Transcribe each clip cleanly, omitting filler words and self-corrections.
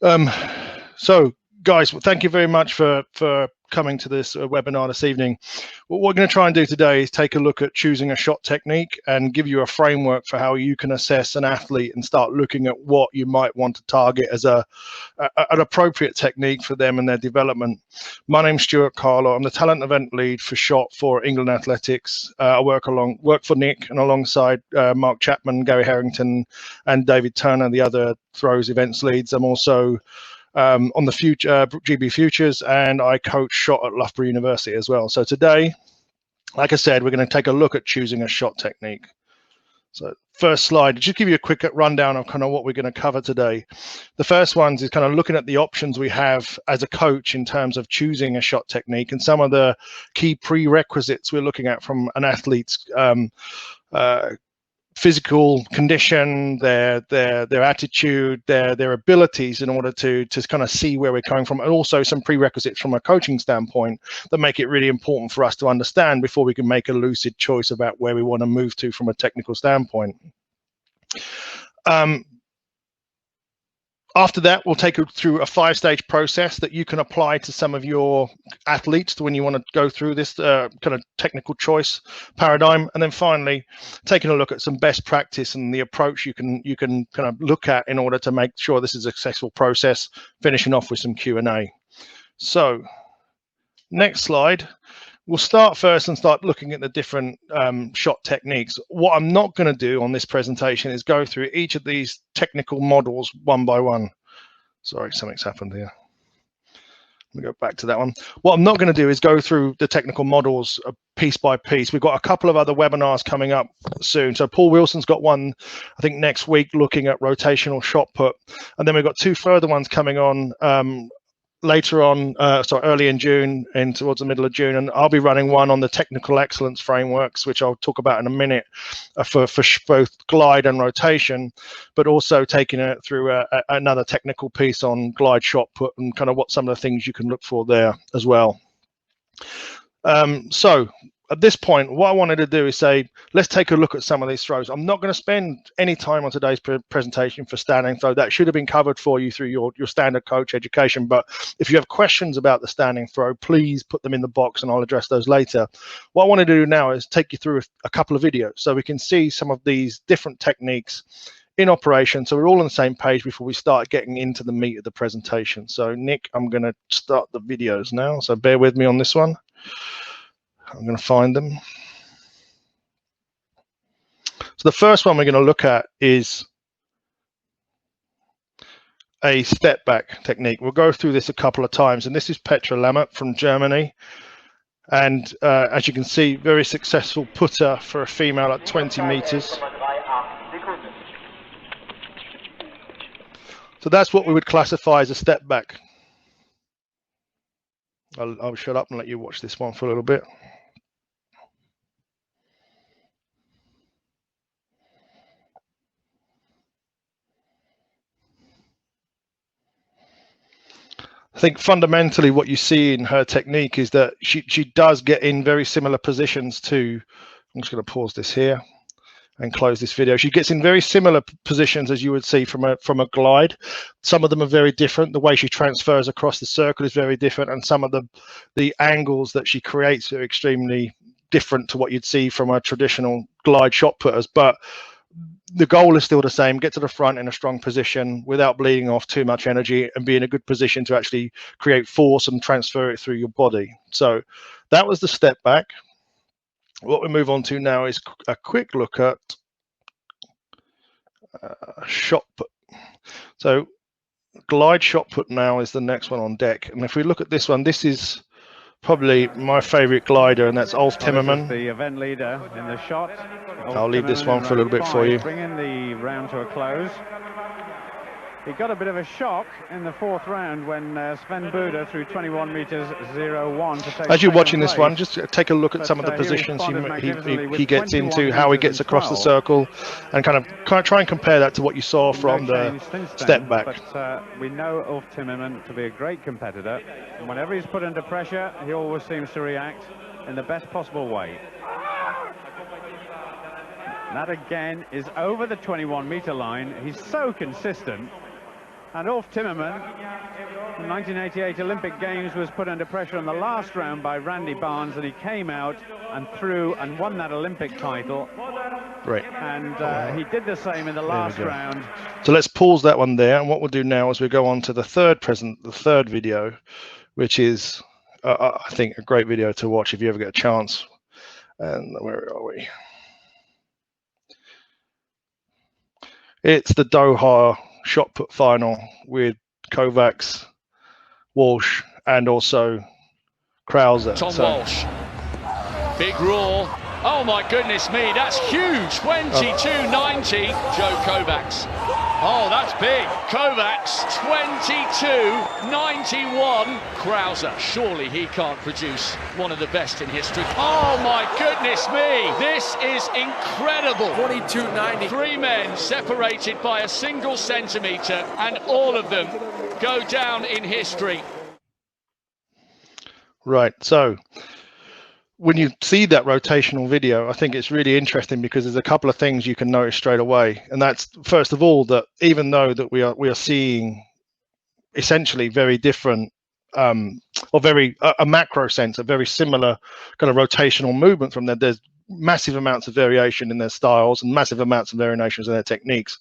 Um, so, guys, thank you very much for coming to this webinar this evening. What we're going to try and do today is take a look at choosing a shot technique and give you a framework for how you can assess an athlete and start looking at what you might want to target as an appropriate technique for them and their development. My name's Stuart Carlaw. I'm the talent event lead for shot for England Athletics. I work for Nick and alongside Mark Chapman, Gary Harrington, and David Turner, the other throws events leads. I'm also on the future GB Futures, and I coach shot at Loughborough University as well. So today, like I said, we're going to take a look at choosing a shot technique. So first slide, just give you a quick rundown of kind of what we're going to cover today. The first ones is kind of looking at the options we have as a coach in terms of choosing a shot technique and some of the key prerequisites we're looking at from an athlete's physical condition, their attitude, their abilities in order to kind of see where we're coming from, and also some prerequisites from a coaching standpoint that make it really important for us to understand before we can make a lucid choice about where we want to move to from a technical standpoint. After that, we'll take you through a 5-stage process that you can apply to some of your athletes when you want to go through this kind of technical choice paradigm. And then finally, taking a look at some best practice and the approach you can kind of look at in order to make sure this is a successful process, finishing off with some Q&A. So next slide. We'll start first and start looking at the different shot techniques. What I'm not going to do on this presentation is go through each of these technical models one by one. Sorry, something's happened here. Let me go back to that one. What I'm not going to do is go through the technical models piece by piece. We've got a couple of other webinars coming up soon. So Paul Wilson's got one, I think, next week looking at rotational shot put. And then we've got 2 further ones coming on later on, early in June and towards the middle of June, and I'll be running one on the technical excellence frameworks, which I'll talk about in a minute, for both glide and rotation, but also taking it through another technical piece on glide shot put and kind of what some of the things you can look for there as well. So at this point, what I wanted to do is say, let's take a look at some of these throws. I'm not going to spend any time on today's presentation for standing throw. That should have been covered for you through your standard coach education. But if you have questions about the standing throw, please put them in the box and I'll address those later. What I want to do now is take you through a couple of videos so we can see some of these different techniques in operation, so we're all on the same page before we start getting into the meat of the presentation. So Nick, I'm going to start the videos now, so bear with me on this one. I'm going to find them. So the first one we're going to look at is a step back technique. We'll go through this a couple of times, and this is Petra Lammert from Germany. And as you can see, very successful putter for a female at 20 meters. So that's what we would classify as a step back. I'll shut up and let you watch this one for a little bit. I think fundamentally what you see in her technique is that she does get in very similar positions to, I'm just going to pause this here and close this video. She gets in very similar positions as you would see from a glide. Some of them are very different. The way she transfers across the circle is very different, and some of the angles that she creates are extremely different to what you'd see from a traditional glide shot putters. But the goal is still the same: get to the front in a strong position without bleeding off too much energy and be in a good position to actually create force and transfer it through your body. So that was the step back. What we move on to now is a quick look at shot put. So glide shot put now is the next one on deck. And if we look at this one, this is probably my favorite glider, and that's Ulf Timmerman. The event leader in the shot. I'll leave this one for a little bit for you. Bringing the round to a close. He got a bit of a shock in the 4th round when Sven Buda threw 21 meters 0-1 to take. As you're watching this one, just take a look at some of the positions he gets into, how he gets across the circle, and kind of try and compare that to what you saw from the step back. But we know Ulf Timmerman to be a great competitor, and whenever he's put under pressure, he always seems to react in the best possible way. That again is over the 21-meter line. He's so consistent. And Ulf Timmerman, the 1988 Olympic Games, was put under pressure in the last round by Randy Barnes, and he came out and threw and won that Olympic title. Right. And he did the same in the last round. So let's pause that one there, and what we'll do now is we'll go on to the third video, which is I think a great video to watch if you ever get a chance. And where are we? It's the Doha shot put final with Kovacs, Walsh, and also Krauser. Tom Walsh. Big roar. Oh my goodness me, that's huge. 22.90, Joe Kovacs. Oh, that's big. Kovacs, 22.91. Krauser, surely he can't produce one of the best in history. Oh my goodness me, this is incredible. 22.90. 3 men separated by a single centimetre, and all of them go down in history. Right, so when you see that rotational video, I think it's really interesting because there's a couple of things you can notice straight away. And that's, first of all, that even though that we are seeing essentially very different or very a macro sense, a very similar kind of rotational movement from there, there's massive amounts of variation in their styles and massive amounts of variations in their techniques.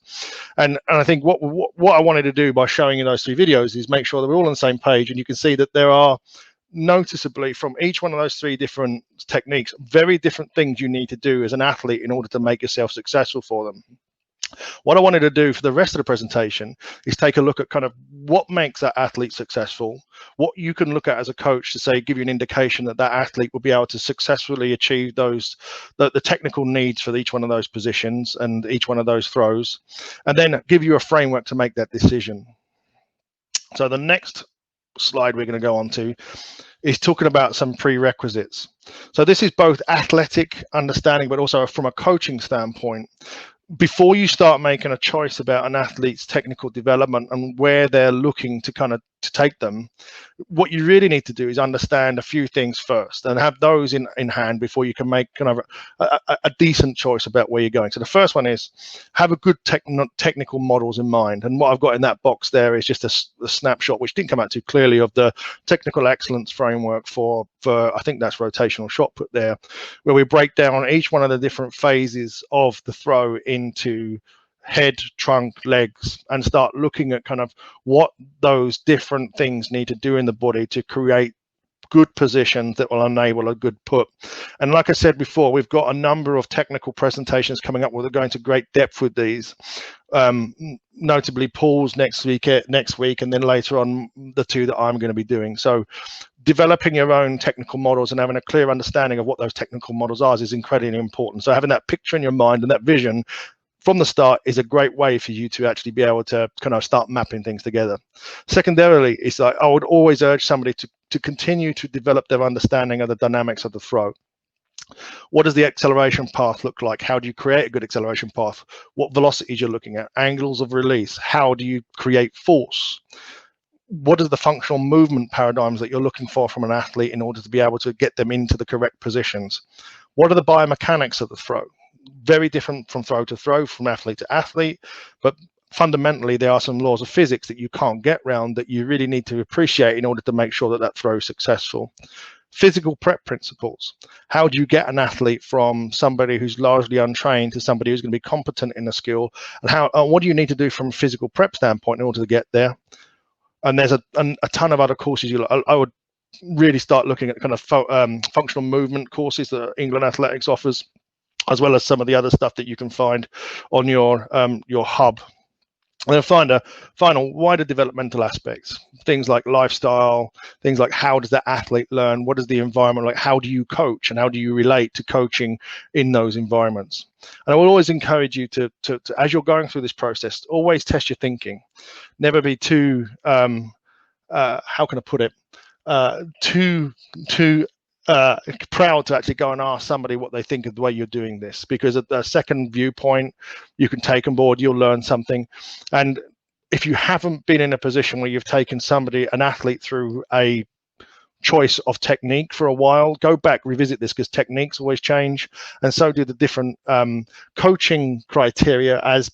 And I think what I wanted to do by showing you those 3 videos is make sure that we're all on the same page, and you can see that there are noticeably from each one of those 3 different techniques very different things you need to do as an athlete in order to make yourself successful for them. What I wanted to do for the rest of the presentation is take a look at kind of what makes that athlete successful, what you can look at as a coach to say, give you an indication that that athlete will be able to successfully achieve those, the technical needs for each one of those positions and each one of those throws, and then give you a framework to make that decision. So the next slide we're going to go on to is talking about some prerequisites. So this is both athletic understanding, but also from a coaching standpoint. Before you start making a choice about an athlete's technical development and where they're looking to kind of to take them, what you really need to do is understand a few things first and have those in hand before you can make kind of a decent choice about where you're going. So the first one is have a good technical models in mind. And what I've got in that box there is just a snapshot, which didn't come out too clearly, of the technical excellence framework for I think that's rotational shot put there, where we break down each one of the different phases of the throw into head, trunk, legs, and start looking at kind of what those different things need to do in the body to create good positions that will enable a good put. And like I said before, we've got a number of technical presentations coming up. We're going to great depth with these, notably Paul's next week, and then later on the 2 that I'm going to be doing. So developing your own technical models and having a clear understanding of what those technical models are is incredibly important. So having that picture in your mind and that vision from the start is a great way for you to actually be able to kind of start mapping things together. Secondarily, it's like I would always urge somebody to continue to develop their understanding of the dynamics of the throw. What does the acceleration path look like? How do you create a good acceleration path? What velocities you're looking at? Angles of release? How do you create force? What are the functional movement paradigms that you're looking for from an athlete in order to be able to get them into the correct positions? What are the biomechanics of the throw? Very different from throw to throw, from athlete to athlete, but fundamentally there are some laws of physics that you can't get around that you really need to appreciate in order to make sure that that throw is successful. Physical prep principles. How do you get an athlete from somebody who's largely untrained to somebody who's going to be competent in a skill, and what do you need to do from a physical prep standpoint in order to get there? And there's a ton of other courses. I would really start looking at kind of functional movement courses that England Athletics offers, as well as some of the other stuff that you can find on your hub. And then find a final wider developmental aspects, things like lifestyle, things like how does that athlete learn, what is the environment like, how do you coach, and how do you relate to coaching in those environments. And I will always encourage you to as you're going through this process, always test your thinking. Never be too how can I put it, too proud to actually go and ask somebody what they think of the way you're doing this, because at the second viewpoint you can take on board, you'll learn something. And if you haven't been in a position where you've taken an athlete through a choice of technique for a while, go back, revisit this, because techniques always change, and so do the different coaching criteria as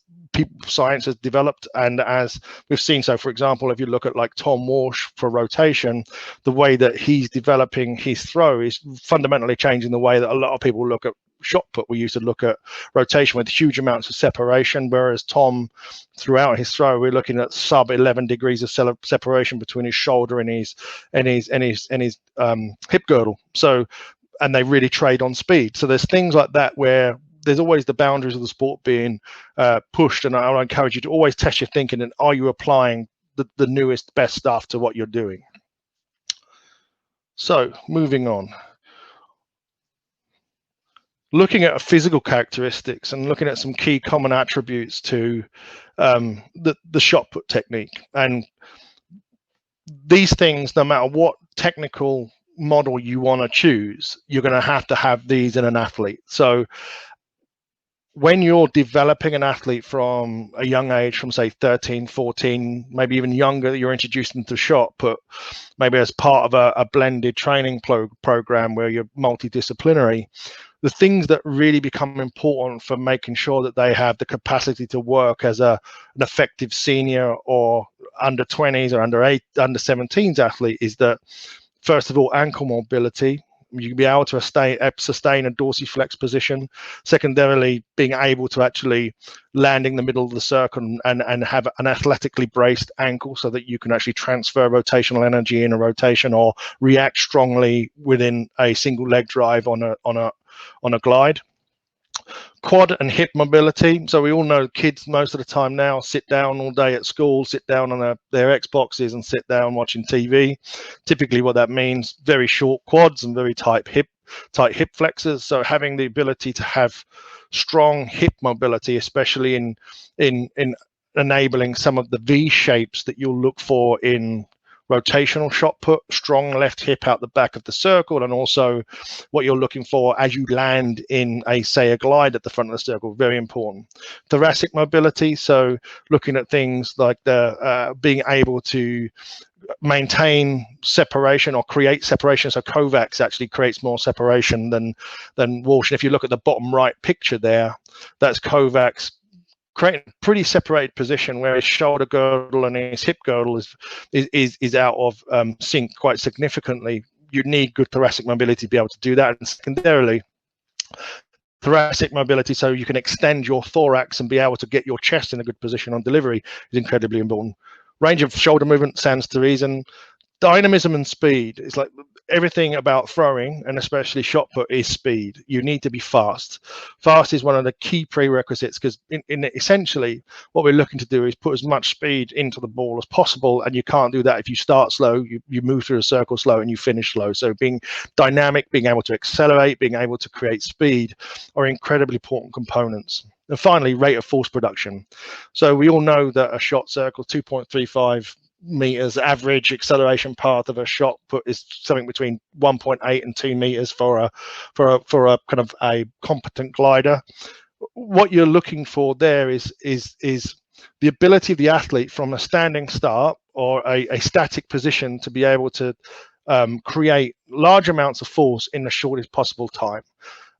science has developed, and as we've seen. So for example, if you look at like Tom Walsh for rotation, the way that he's developing his throw is fundamentally changing the way that a lot of people look at shot put. We used to look at rotation with huge amounts of separation, whereas Tom, throughout his throw, we're looking at sub 11 degrees of separation between his shoulder and his hip girdle. So, and they really trade on speed. So there's things like that where there's always the boundaries of the sport being pushed, and I encourage you to always test your thinking, and are you applying the newest, best stuff to what you're doing? So moving on. Looking at physical characteristics and looking at some key common attributes to the shot put technique. And these things, no matter what technical model you want to choose, you're going to have these in an athlete. So when you're developing an athlete from a young age, from say 13, 14, maybe even younger, you're introducing to shot put, maybe as part of a blended training program where you're multidisciplinary. The things that really become important for making sure that they have the capacity to work as an effective senior or under 20s or under 17s athlete is that, first of all, ankle mobility. You can be able to sustain a dorsiflex position. Secondarily, being able to actually land in the middle of the circle and have an athletically braced ankle so that you can actually transfer rotational energy in a rotation or react strongly within a single leg drive on a glide. Quad and hip mobility. So we all know kids most of the time now sit down all day at school, sit down on their Xboxes and sit down watching TV. Typically what that means, very short quads and very tight hip flexors. So having the ability to have strong hip mobility, especially in enabling some of the V shapes that you'll look for in rotational shot put, strong left hip out the back of the circle, and also what you're looking for as you land in say a glide at the front of the circle, very important. Thoracic mobility, so looking at things like the being able to maintain separation or create separation. So Kovacs actually creates more separation than Walsh. And if you look at the bottom right picture there, that's Kovacs creating a pretty separated position where his shoulder girdle and his hip girdle is out of sync quite significantly. You need good thoracic mobility to be able to do that. And secondarily, thoracic mobility, so you can extend your thorax and be able to get your chest in a good position on delivery, is incredibly important. Range of shoulder movement stands to reason. Dynamism and speed is like everything about throwing, and especially shot put, is speed. You need to be fast. Fast is one of the key prerequisites, because in essentially what we're looking to do is put as much speed into the ball as possible, and you can't do that if you start slow, you move through a circle slow, and you finish slow. So being dynamic, being able to accelerate, being able to create speed are incredibly important components. And finally, rate of force production. So we all know that a shot circle, 2.35 meters average acceleration path of a shot put is something between 1.8 and 2 meters for a kind of a competent glider. What you're looking for there is the ability of the athlete from a standing start or a static position to be able to create large amounts of force in the shortest possible time.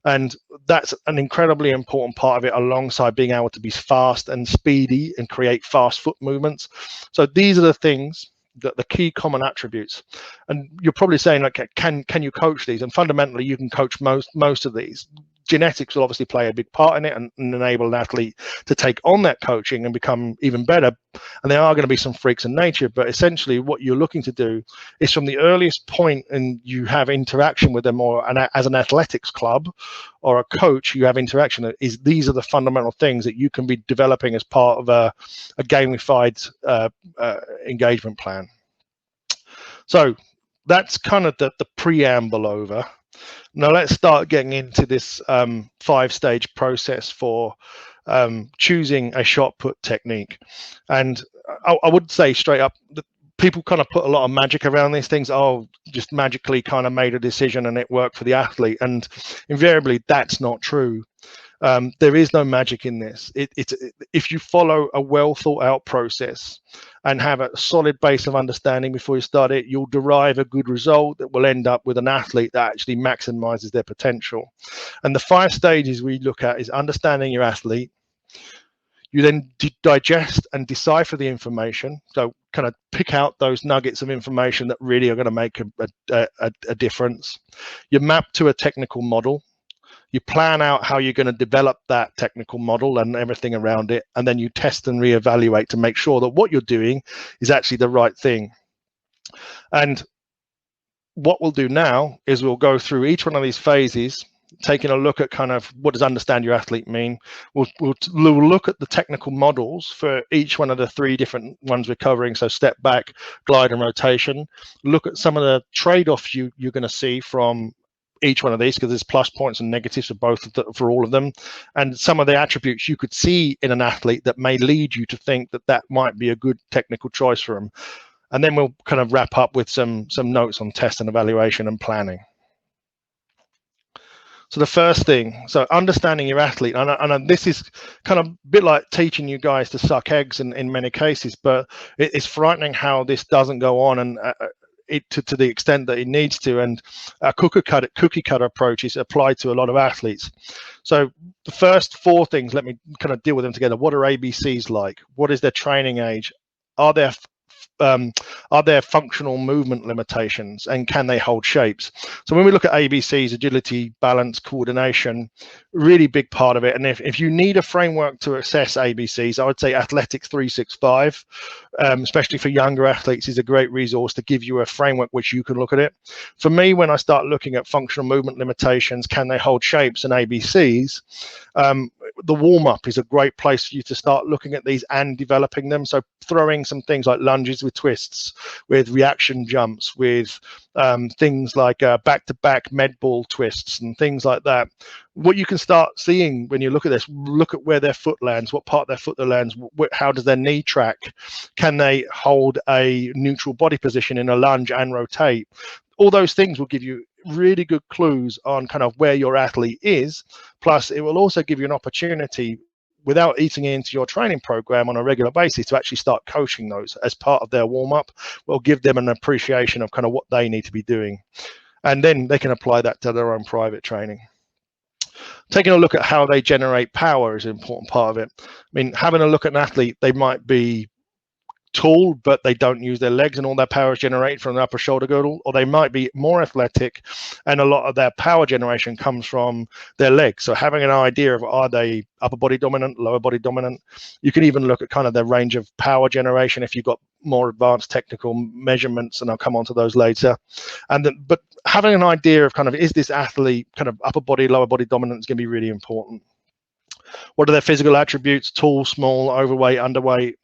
And that's an incredibly important part of it, alongside being able to be fast and speedy and create fast foot movements. So these are the things, that the key common attributes. And you're probably saying, like, can you coach these? And fundamentally, you can coach most of these. Genetics will obviously play a big part in it and enable an athlete to take on that coaching and become even better. And there are going to be some freaks in nature, but essentially what you're looking to do is, from the earliest point and you have interaction with them, or as an athletics club or a coach, you have interaction, is these are the fundamental things that you can be developing as part of a gamified engagement plan. So that's kind of the preamble over. Now let's start getting into this 5-stage process for choosing a shot put technique. And I would say straight up that people kind of put a lot of magic around these things. Oh, just magically kind of made a decision and it worked for the athlete. And invariably, that's not true. There is no magic in this. If you follow a well thought out process and have a solid base of understanding before you start it, you'll derive a good result that will end up with an athlete that actually maximizes their potential. And the 5 stages we look at is understanding your athlete, You then digest and decipher the information. So kind of pick out those nuggets of information that really are going to make a difference. You map to a technical model. You plan out how you're going to develop that technical model and everything around it, and then you test and reevaluate to make sure that what you're doing is actually the right thing. And what we'll do now is we'll go through each one of these phases, taking a look at kind of what does understand your athlete mean. We'll look at the technical models for each one of the 3 different ones we're covering. So step back, glide, and rotation. Look at some of the trade-offs you're going to see from each one of these, because there's plus points and negatives for all of them, and some of the attributes you could see in an athlete that may lead you to think that that might be a good technical choice for them. And then we'll kind of wrap up with some notes on test and evaluation and planning. So the first thing, so understanding your athlete, and this is kind of a bit like teaching you guys to suck eggs in many cases, but it's frightening how this doesn't go on, and to the extent that it needs to, and a cookie cutter approach is applied to a lot of athletes. So the first 4 things, let me kind of deal with them together. What are ABCs like? What is their training age? Are there functional movement limitations, and can they hold shapes? So when we look at ABCs, agility, balance, coordination, really big part of it. And if you need a framework to assess ABCs, I would say Athletics 365, especially for younger athletes, is a great resource to give you a framework which you can look at it. For me, when I start looking at functional movement limitations, can they hold shapes, and ABCs, the warm-up is a great place for you to start looking at these and developing them. So throwing some things like lunges with twists, with reaction jumps, with things like back-to-back med ball twists and things like that. What you can start seeing when you look at this, look at where their foot lands, what part of their foot lands, how does their knee track, can they hold a neutral body position in a lunge and rotate. All those things will give you really good clues on kind of where your athlete is. Plus, it will also give you an opportunity, without eating into your training program on a regular basis, to actually start coaching those as part of their warm-up. Will give them an appreciation of kind of what they need to be doing, and then they can apply that to their own private training. Taking a look at how they generate power is an important part of it. I mean, having a look at an athlete, they might be tall, but they don't use their legs, and all their power is generated from the upper shoulder girdle, or they might be more athletic and a lot of their power generation comes from their legs. So having an idea of, are they upper body dominant, lower body dominant? You can even look at kind of their range of power generation if you've got more advanced technical measurements, and I'll come on to those later. But having an idea of kind of, is this athlete kind of upper body, lower body dominant, is going to be really important. What are their physical attributes? Tall, small, overweight, underweight?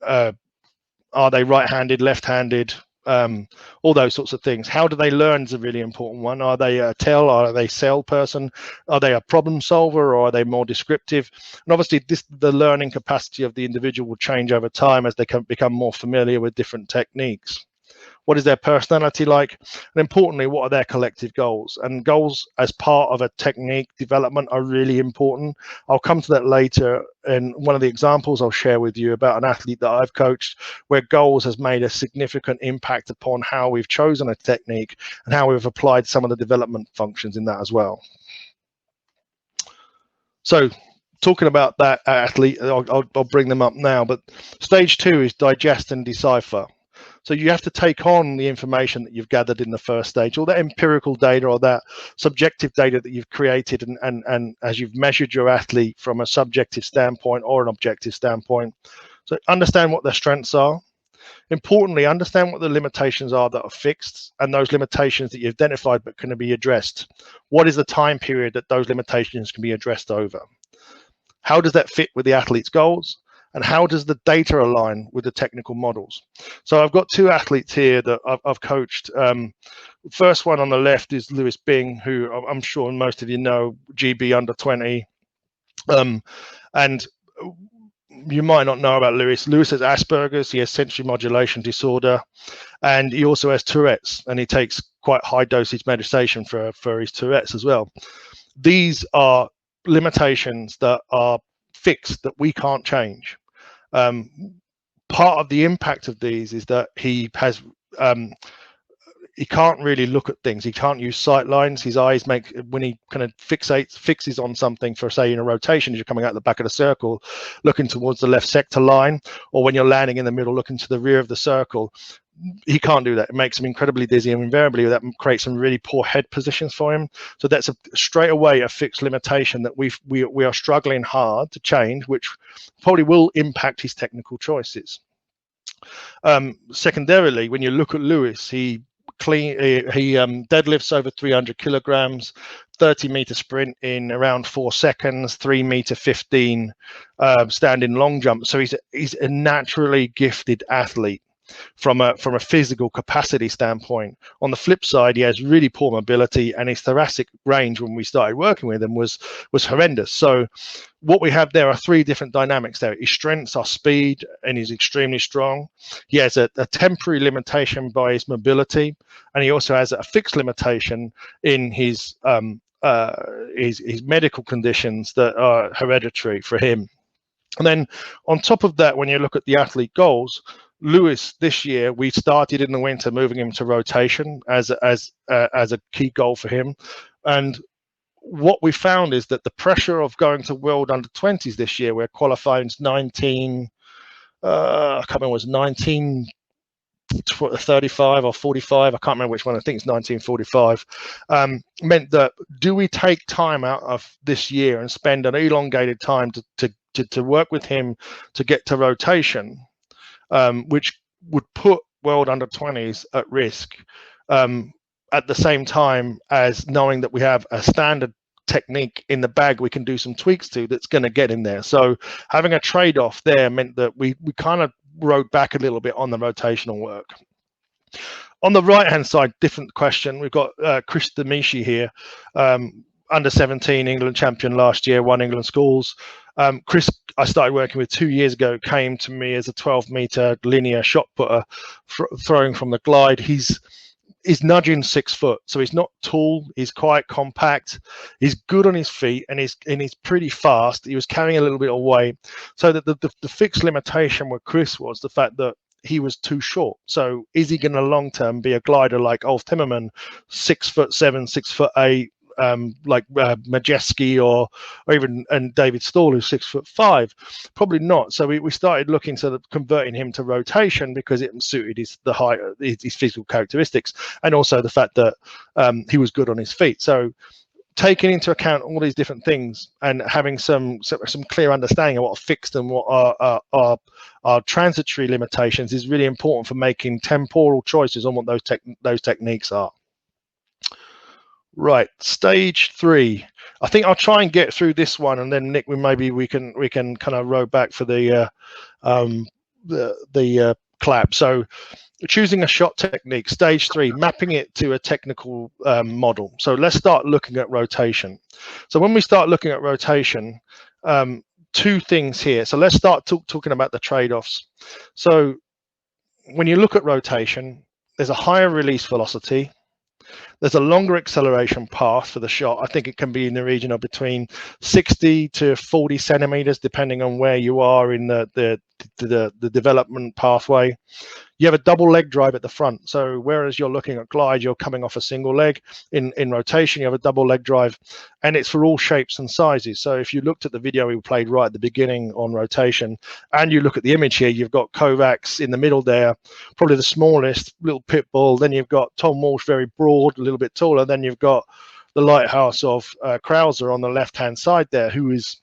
Are they right-handed, left-handed? All those sorts of things. How do they learn is a really important one. Are they a tell? Are they sell person? Are they a problem solver, or are they more descriptive? And obviously the learning capacity of the individual will change over time as they can become more familiar with different techniques. What is their personality like? And importantly, what are their collective goals? And goals as part of a technique development are really important. I'll come to that later. And one of the examples I'll share with you about an athlete that I've coached, where goals has made a significant impact upon how we've chosen a technique and how we've applied some of the development functions in that as well. So talking about that athlete, I'll bring them up now, but stage 2 is digest and decipher. So you have to take on the information that you've gathered in the first stage, all that empirical data or that subjective data that you've created, and as you've measured your athlete from a subjective standpoint or an objective standpoint. So understand what their strengths are. Importantly, understand what the limitations are that are fixed, and those limitations that you've identified but can be addressed. What is the time period that those limitations can be addressed over? How does that fit with the athlete's goals? And how does the data align with the technical models? So I've got 2 athletes here that I've coached. First one on the left is Lewis Bing, who I'm sure most of you know, GB under 20. And you might not know about Lewis. Lewis has Asperger's, he has sensory modulation disorder, and he also has Tourette's, and he takes quite high dosage medication for his Tourette's as well. These are limitations that are fixed, that we can't change. Part of the impact of these is that he he can't really look at things. He can't use sight lines. His eyes make, when he kind of fixes on something, for say in a rotation, as you're coming out the back of the circle, looking towards the left sector line, or when you're landing in the middle, looking to the rear of the circle, he can't do that. It makes him incredibly dizzy, and invariably that creates some really poor head positions for him. So that's straight away a fixed limitation that we are struggling hard to change, which probably will impact his technical choices. Secondarily, when you look at Lewis, he deadlifts over 300 kilograms, 30-meter sprint in around 4 seconds, 3-meter 15 standing long jump. So he's a naturally gifted athlete from a physical capacity standpoint. On the flip side, he has really poor mobility, and his thoracic range when we started working with him was horrendous. So what we have there are 3 different dynamics there. His strengths are speed, and he's extremely strong. He has a temporary limitation by his mobility, and he also has a fixed limitation in his medical conditions that are hereditary for him. And then on top of that, when you look at the athlete goals, Lewis this year, we started in the winter moving him to rotation as a key goal for him. And what we found is that the pressure of going to World Under-20s this year, where qualifying's 19, I can't remember, was 1935 or 45, I can't remember which one, I think it's 1945, meant that do we take time out of this year and spend an elongated time to work with him to get to rotation, which would put World Under-20s at risk, at the same time as knowing that we have a standard technique in the bag we can do some tweaks to that's going to get in there. So having a trade-off there meant that we kind of rode back a little bit on the rotational work. On the right-hand side, different question. We've got Chris Demichi here, under 17 England champion last year, won England schools. Chris, I started working with 2 years ago, came to me as a 12-meter linear shot putter, throwing from the glide. He's nudging 6 foot, so he's not tall. He's quite compact. He's good on his feet, and he's pretty fast. He was carrying a little bit of weight, so that the fixed limitation with Chris was the fact that he was too short. So is he going to long term be a glider like Ulf Timmerman, 6'7", 6'8"? Like Majeski or even David Stall, who's 6'5", probably not. So we started looking to converting him to rotation because it suited his physical characteristics, and also the fact that he was good on his feet. So taking into account all these different things and having some clear understanding of what are fixed and what are transitory limitations is really important for making temporal choices on what those techniques are. Right, stage 3. I think I'll try and get through this one, and then Nick, maybe we can kind of row back for the clap. So, choosing a shot technique, stage 3, mapping it to a technical model. So let's start looking at rotation. So when we start looking at rotation, 2 things here. So let's start talking about the trade-offs. So when you look at rotation, there's a higher release velocity. There's a longer acceleration path for the shot. I think it can be in the region of between 60 to 40 centimeters, depending on where you are in the development pathway. You have a double leg drive at the front. So whereas you're looking at glide, you're coming off a single leg. In rotation, you have a double leg drive, and it's for all shapes and sizes. So if you looked at the video we played right at the beginning on rotation, and you look at the image here, you've got Kovacs in the middle there, probably the smallest, little pit bull. Then you've got Tom Walsh, very broad, a little bit taller. Then you've got the lighthouse of Krauser on the left-hand side there, who is.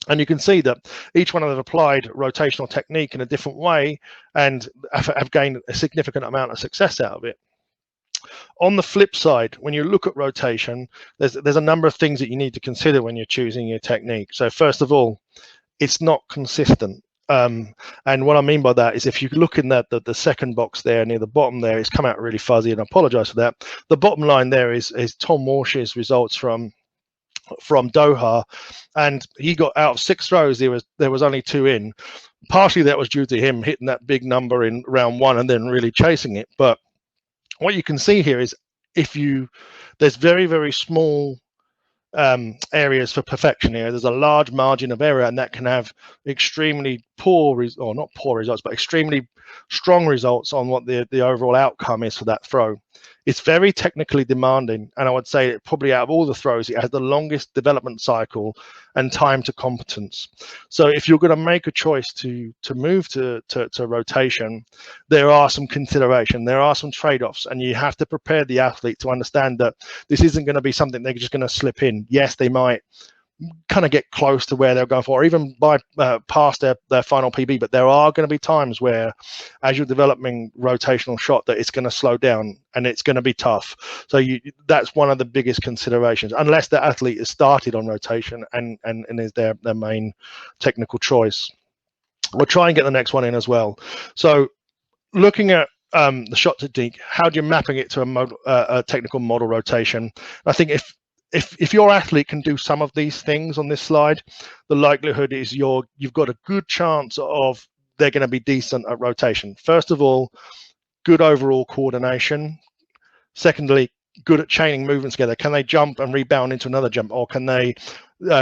And you can see that each one of them applied rotational technique in a different way and have gained a significant amount of success out of it. On the flip side, when you look at rotation, there's a number of things that you need to consider when you're choosing your technique. So first of all, it's not consistent. And what I mean by that is if you look in that the second box there near the bottom there, it's come out really fuzzy, and I apologize for that. The bottom line there is Tom Walsh's results from Doha, and he got out of 6 throws, there was only 2 in. Partially that was due to him hitting that big number in round 1 and then really chasing it. But what you can see here is there's very, very small areas for perfection here. There's a large margin of error, and that can have extremely poor, or not poor results, but extremely strong results on what the overall outcome is for that throw. It's very technically demanding, and I would say that probably out of all the throws, it has the longest development cycle and time to competence. So if you're going to make a choice to move to rotation, there are some consideration, there are some trade-offs, and you have to prepare the athlete to understand that this isn't going to be something they're just going to slip in. Yes, they might kind of get close to where they're going for, or even by past their final PB, but there are going to be times where, as you're developing rotational shot, that it's going to slow down and it's going to be tough. So that's one of the biggest considerations, unless the athlete is started on rotation and is their main technical choice. We'll try and get the next one in as well. So looking at the shot technique, how do you mapping it to a technical model rotation? I think if your athlete can do some of these things on this slide, the likelihood is you've got a good chance of they're going to be decent at rotation. First of all, good overall coordination. Secondly, good at chaining movements together. Can they jump and rebound into another jump, or can they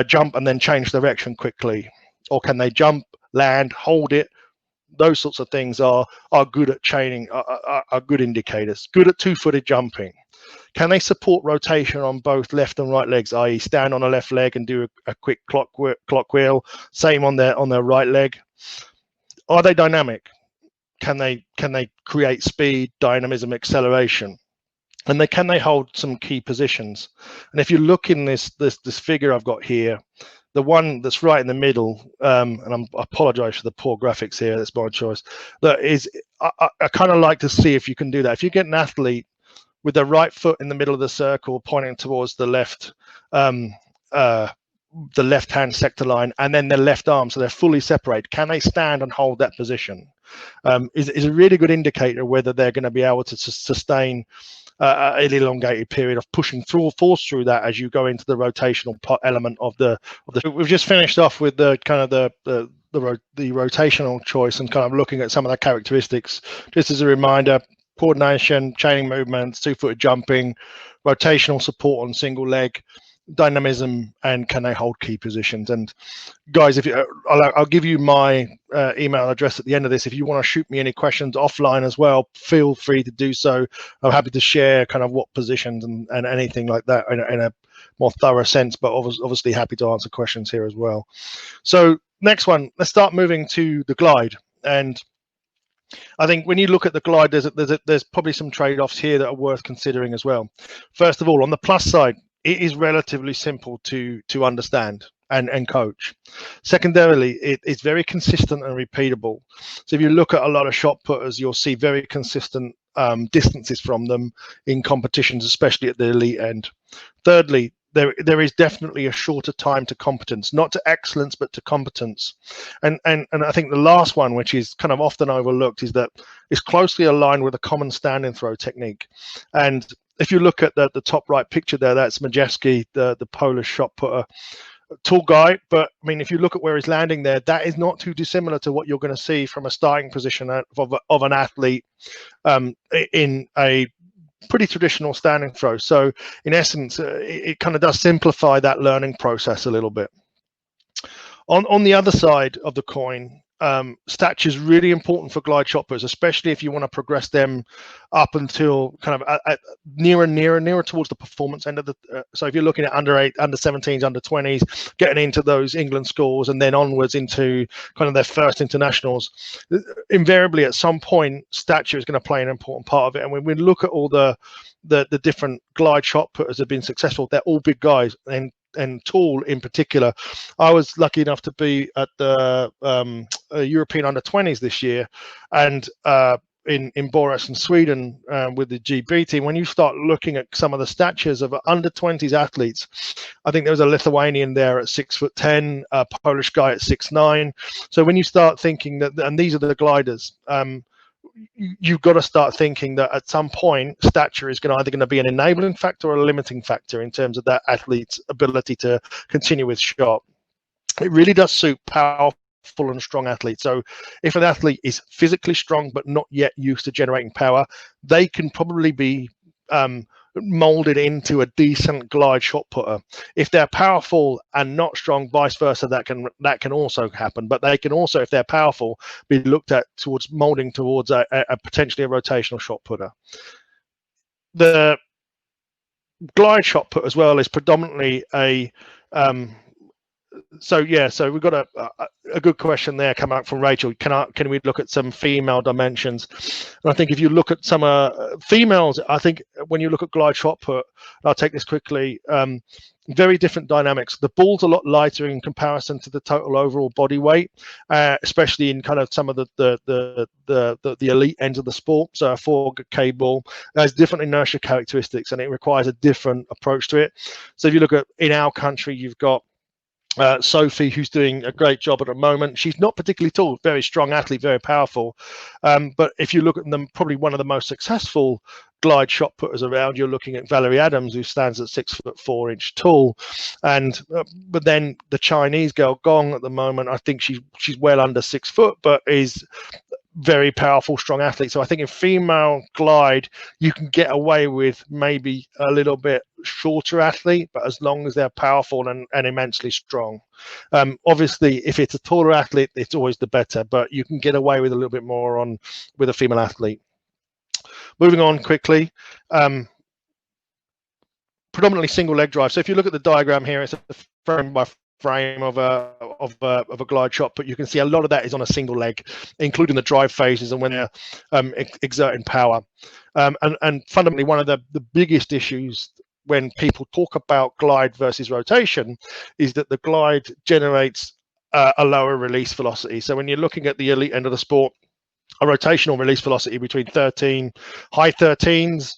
jump and then change direction quickly, or can they jump, land, hold it? Those sorts of things are good at chaining, are good indicators. Good at two-footed jumping. Can they support rotation on both left and right legs, i.e. stand on a left leg and do a quick clock wheel, same on their right leg? Are they dynamic? Can they create speed, dynamism, acceleration? And can they hold some key positions? And if you look in this figure I've got here, the one that's right in the middle, and I apologize for the poor graphics here, that's my choice, that is, I kind of like to see if you can do that. If you get an athlete with their right foot in the middle of the circle pointing towards the left-hand sector line, and then their left arm, so they're fully separated, can they stand and hold that position? Is a really good indicator whether they're going to be able to sustain an elongated period of pushing force through that as you go into the rotational element of the. We've just finished off with the kind of the rotational choice and kind of looking at some of the characteristics. Just as a reminder: coordination, chaining movements, two-footed jumping, rotational support on single leg, dynamism, and can they hold key positions. And guys, if I'll give you my email address at the end of this. If you want to shoot me any questions offline as well, feel free to do so. I'm happy to share kind of what positions and anything like that in a more thorough sense, but obviously happy to answer questions here as well. So next one, let's start moving to the glide. And I think when you look at the glide, there's probably some trade-offs here that are worth considering as well. First of all, on the plus side, it is relatively simple to understand and coach. Secondarily, it's very consistent and repeatable. So if you look at a lot of shot putters, you'll see very consistent distances from them in competitions, especially at the elite end. Thirdly, there is definitely a shorter time to competence, not to excellence, but to competence. And I think the last one, which is kind of often overlooked, is that it's closely aligned with a common standing throw technique. And if you look at the top right picture there, that's Majewski, the Polish shot putter. Tall guy, but I mean, if you look at where he's landing there, that is not too dissimilar to what you're going to see from a starting position of an athlete in a pretty traditional standing throw. So in essence, it kind of does simplify that learning process a little bit. On the other side of the coin, stature is really important for glide shot putters, especially if you want to progress them up until kind of nearer towards the performance end of the. So if you're looking at under 17s, under 20s, getting into those England schools, and then onwards into kind of their first internationals, invariably at some point stature is going to play an important part of it. And when we look at all the different glide shot putters that have been successful, they're all big guys and tall in particular. I was lucky enough to be at the European under-20s this year, and in Borås in Sweden with the GB team. When you start looking at some of the statures of under-20s athletes, I think there was a Lithuanian there at 6'10", a Polish guy at 6'9". So when you start thinking that, and these are the gliders, you've got to start thinking that at some point stature is either going to be an enabling factor or a limiting factor in terms of that athlete's ability to continue with shot. It really does suit powerful and strong athletes. So if an athlete is physically strong but not yet used to generating power, they can probably be molded into a decent glide shot putter. If they're powerful and not strong, vice versa, that can also happen. But they can also, if they're powerful, be looked at towards molding towards a potentially a rotational shot putter. The glide shot put as well is predominantly a so we've got a good question there coming up from Rachel. Can we look at some female dimensions? And I think if you look at some females, I think when you look at glide shot put, I'll take this quickly. Very different dynamics. The ball's a lot lighter in comparison to the total overall body weight, especially in kind of some of the elite ends of the sport. So a 4K ball has different inertia characteristics, and it requires a different approach to it. So if you look at in our country, you've got Sophie, who's doing a great job at the moment. She's not particularly tall, very strong athlete, very powerful. But if you look at them, probably one of the most successful glide shot putters around, you're looking at Valerie Adams, who stands at 6'4" tall. And but then the Chinese girl Gong at the moment, I think she's well under 6 foot, but is very powerful, strong athlete. So I think in female glide, you can get away with maybe a little bit shorter athlete, but as long as they're powerful and immensely strong. Obviously, if it's a taller athlete, it's always the better, but you can get away with a little bit more with a female athlete. Moving on quickly, predominantly single leg drive. So if you look at the diagram here, it's a frame by frame of a glide shot, but you can see a lot of that is on a single leg, including the drive phases and when they're exerting power. And fundamentally, one of the biggest issues when people talk about glide versus rotation is that the glide generates a lower release velocity. So when you're looking at the elite end of the sport, a rotational release velocity between high 13s,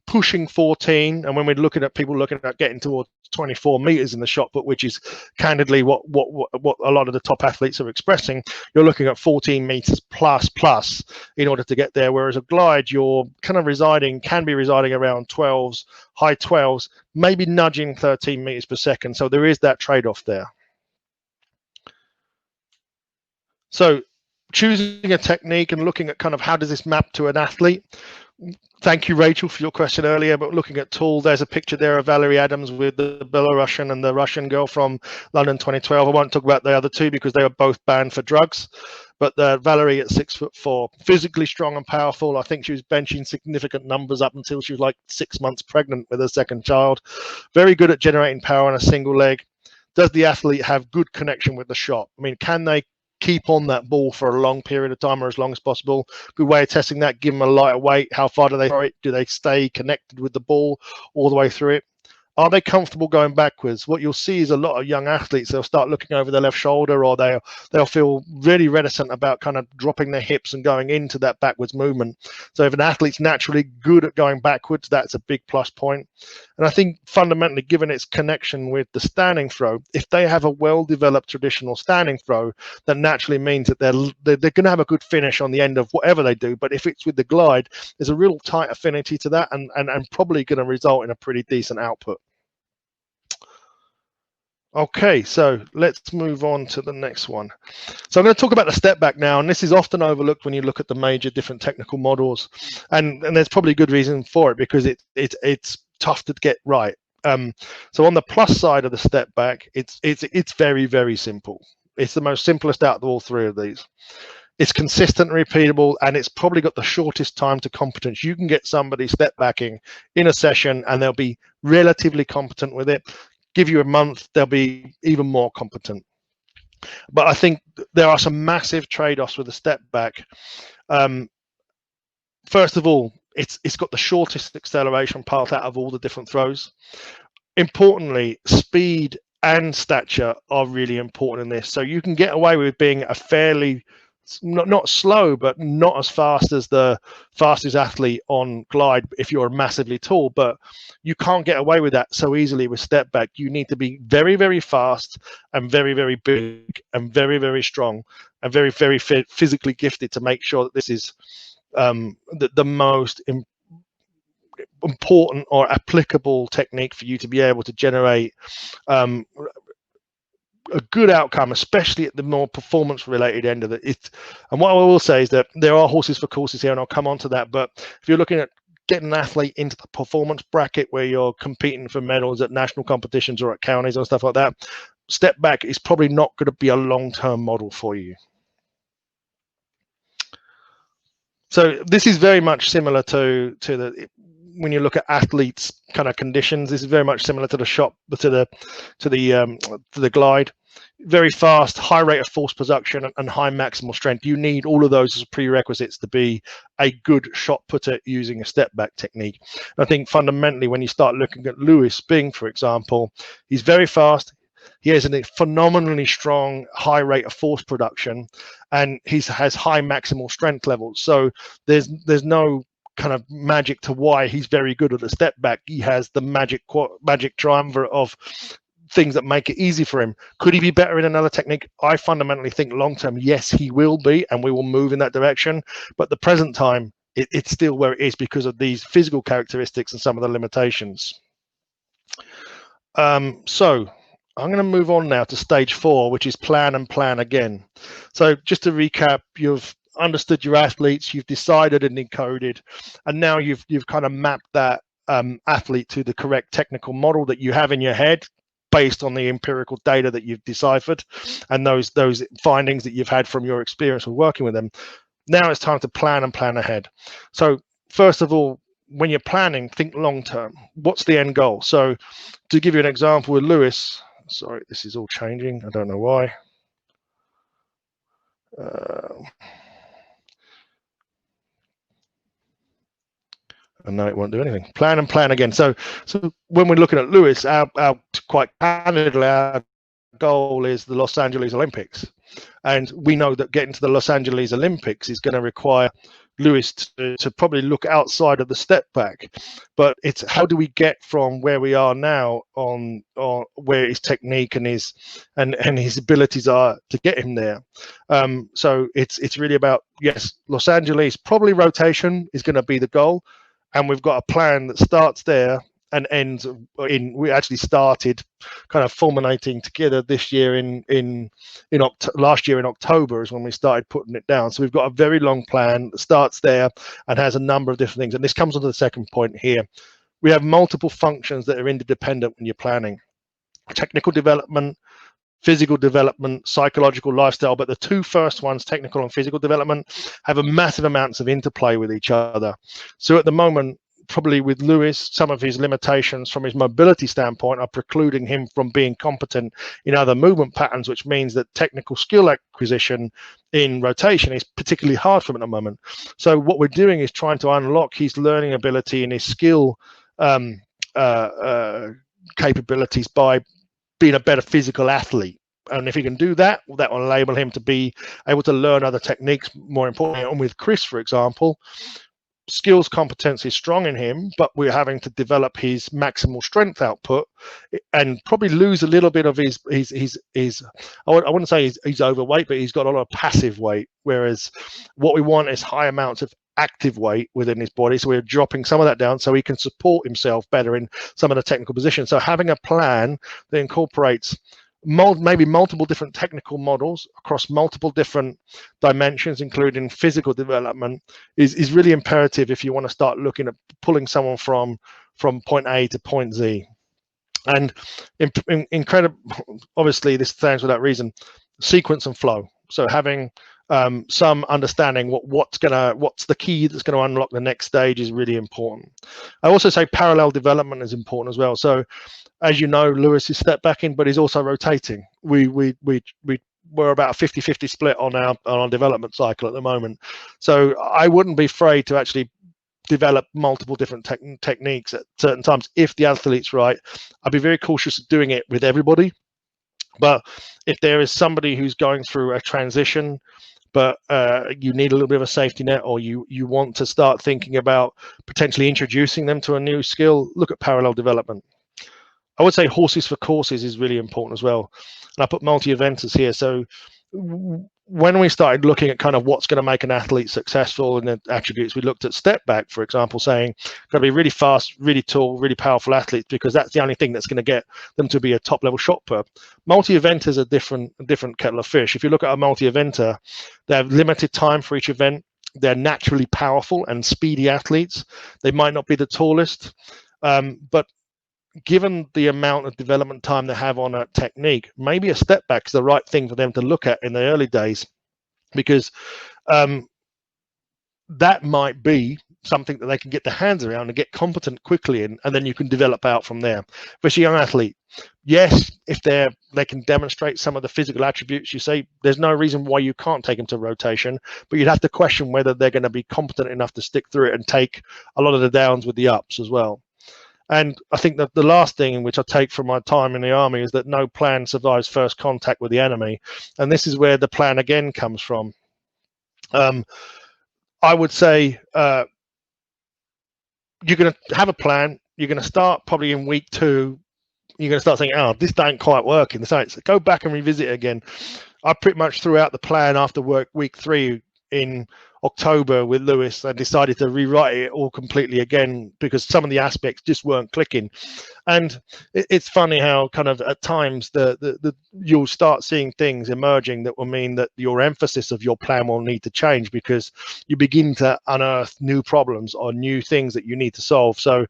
pushing 14, and when we're looking at people looking at getting towards 24 meters in the shot put, which is candidly what a lot of the top athletes are expressing, you're looking at 14 meters plus in order to get there. Whereas a glide, you're kind of can be residing around 12s, high 12s, maybe nudging 13 meters per second. So there is that trade-off there. So choosing a technique and looking at kind of how does this map to an athlete. Thank you, Rachel, for your question earlier, but looking at tool, there's a picture there of Valerie Adams with the Belarusian and the Russian girl from London 2012. I won't talk about the other two because they were both banned for drugs, but Valerie at 6'4", physically strong and powerful. I think she was benching significant numbers up until she was like 6 months pregnant with her second child. Very good at generating power on a single leg. Does the athlete have good connection with the shot? I mean, can they keep on that ball for a long period of time or as long as possible? Good way of testing that. Give them a lighter weight. How far do they throw it? Do they stay connected with the ball all the way through it? Are they comfortable going backwards? What you'll see is a lot of young athletes, they'll start looking over their left shoulder, or they'll feel really reticent about kind of dropping their hips and going into that backwards movement. So if an athlete's naturally good at going backwards, that's a big plus point. And I think fundamentally, given its connection with the standing throw, if they have a well-developed traditional standing throw, that naturally means that they're going to have a good finish on the end of whatever they do. But if it's with the glide, there's a real tight affinity to that and probably going to result in a pretty decent output. Okay, so let's move on to the next one. So I'm going to talk about the step back now, and this is often overlooked when you look at the major different technical models, and there's probably a good reason for it because it's tough to get right. So on the plus side of the step back, it's very, very simple. It's the most simplest out of all three of these. It's consistent, repeatable, and it's probably got the shortest time to competence. You can get somebody step backing in a session and they'll be relatively competent with it. Give you a month, they'll be even more competent. But I think there are some massive trade-offs with the step back. First of all, it's got the shortest acceleration path out of all the different throws. Importantly, speed and stature are really important in this. So you can get away with being a fairly not slow, but not as fast as the fastest athlete on glide if you're massively tall, but you can't get away with that so easily with step back. You need to be very, very fast and very, very big and very, very strong and very, very physically gifted to make sure that this is the most important or applicable technique for you to be able to generate a good outcome, especially at the more performance related end of it. And what I will say is that there are horses for courses here, and I'll come on to that. But if you're looking at getting an athlete into the performance bracket where you're competing for medals at national competitions or at counties and stuff like that, step back is probably not going to be a long-term model for you. So this is very much similar to when you look at athletes' kind of conditions. This is very much similar to the glide. Very fast, high rate of force production and high maximal strength. You need all of those as prerequisites to be a good shot putter using a step back technique. And I think fundamentally, when you start looking at Lewis Bing, for example, he's very fast. He has a phenomenally strong high rate of force production, and he has high maximal strength levels. So there's no kind of magic to why he's very good at the step back. He has the magic triumvirate of things that make it easy for him. Could he be better in another technique? I fundamentally think long term, yes, he will be, and we will move in that direction. But the present time, it's still where it is because of these physical characteristics and some of the limitations. So I'm going to move on now to stage 4, which is plan and plan again. So just to recap, you've understood your athletes, you've decided and encoded, and now you've kind of mapped that athlete to the correct technical model that you have in your head based on the empirical data that you've deciphered and those findings that you've had from your experience with working with them. Now it's time to plan and plan ahead. So first of all, when you're planning, think long term. What's the end goal? So to give you an example with Lewis, sorry, this is all changing. I don't know why. And now it won't do anything. Plan and plan again. So when we're looking at Lewis, our quite candidly, our goal is the Los Angeles Olympics. And we know that getting to the Los Angeles Olympics is going to require Lewis to probably look outside of the step back. But it's how do we get from where we are now on where his technique and his abilities are to get him there. So it's really about, yes, Los Angeles, probably rotation is going to be the goal. And we've got a plan that starts there and ends in. We actually started kind of fulminating together this year last year in October is when we started putting it down. So we've got a very long plan that starts there and has a number of different things. And this comes on to the second point here. We have multiple functions that are interdependent when you're planning: technical development, physical development, psychological, lifestyle. But the two first ones, technical and physical development, have a massive amounts of interplay with each other. So at the moment, probably with Lewis, some of his limitations from his mobility standpoint are precluding him from being competent in other movement patterns, which means that technical skill acquisition in rotation is particularly hard for him at the moment. So what we're doing is trying to unlock his learning ability and his skill capabilities by being a better physical athlete. And if he can do that, that will enable him to be able to learn other techniques, more importantly. And with Chris, for example, skills competence is strong in him, but we're having to develop his maximal strength output and probably lose a little bit of his I wouldn't say he's overweight, but he's got a lot of passive weight. Whereas what we want is high amounts of active weight within his body, so we're dropping some of that down so he can support himself better in some of the technical positions. So having a plan that incorporates maybe multiple different technical models across multiple different dimensions, including physical development, is really imperative if you want to start looking at pulling someone from point A to point Z. And incredible, obviously this stands for that reason, sequence and flow. So having some understanding what's the key that's going to unlock the next stage is really important. I also say parallel development is important as well. So as you know, Lewis is step backing, but he's also rotating. We're about a 50-50 split on our development cycle at the moment. So I wouldn't be afraid to actually develop multiple different techniques at certain times if the athlete's right. I'd be very cautious of doing it with everybody. But if there is somebody who's going through a transition, but you need a little bit of a safety net, or you want to start thinking about potentially introducing them to a new skill, look at parallel development. I would say horses for courses is really important as well. And I put multi-eventers here. So when we started looking at kind of what's going to make an athlete successful and the attributes, we looked at step back, for example, saying got to be really fast, really tall, really powerful athletes, because that's the only thing that's going to get them to be a top level shot put. Multi-eventers are different kettle of fish. If you look at a multi-eventer, they have limited time for each event. they're naturally powerful and speedy athletes. They might not be the tallest, but given the amount of development time they have on a technique, maybe a step back is the right thing for them to look at in the early days, because that might be something that they can get their hands around and get competent quickly in, and then you can develop out from there. For a young athlete, yes, if they can demonstrate some of the physical attributes, you say there's no reason why you can't take them to rotation, but you'd have to question whether they're going to be competent enough to stick through it and take a lot of the downs with the ups as well. And I think that the last thing in which I take from my time in the army is that no plan survives first contact with the enemy, and this is where the plan again comes from. I would say you're going to have a plan. You're going to start probably in week 2. You're going to start saying, oh, this ain't quite working. So go back and revisit it again. I pretty much threw out the plan after week 3 in October with Lewis. I decided to rewrite it all completely again because some of the aspects just weren't clicking. And it's funny how kind of at times you'll start seeing things emerging that will mean that your emphasis of your plan will need to change because you begin to unearth new problems or new things that you need to solve. So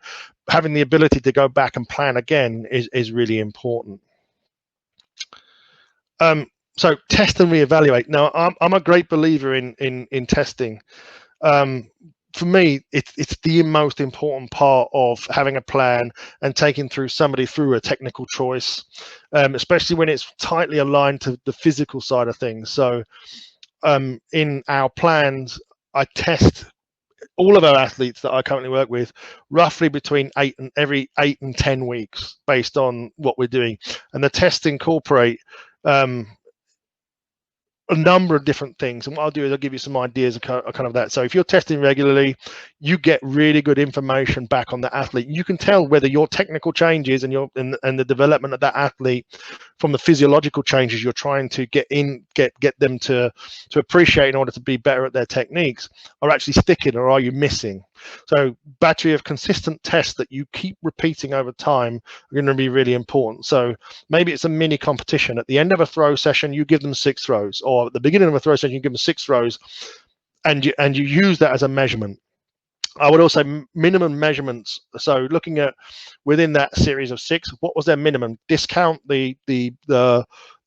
having the ability to go back and plan again is really important. So test and reevaluate. Now, I'm a great believer in testing. For me, it's the most important part of having a plan and taking somebody through a technical choice, especially when it's tightly aligned to the physical side of things. So in our plans, I test all of our athletes that I currently work with roughly between every 8 and 10 weeks based on what we're doing. And the tests incorporate a number of different things, and what I'll do is I'll give you some ideas of kind of that. So if you're testing regularly, you get really good information back on the athlete. You can tell whether your technical changes and the development of that athlete from the physiological changes you're trying to get them to appreciate in order to be better at their techniques are actually sticking, or are you missing? So battery of consistent tests that you keep repeating over time are going to be really important. So maybe it's a mini competition. At the end of a throw session, you give them 6 throws, or at the beginning of a throw session, you give them 6 throws, and you use that as a measurement. I would also minimum measurements. So looking at within that series of 6, what was their minimum? Discount the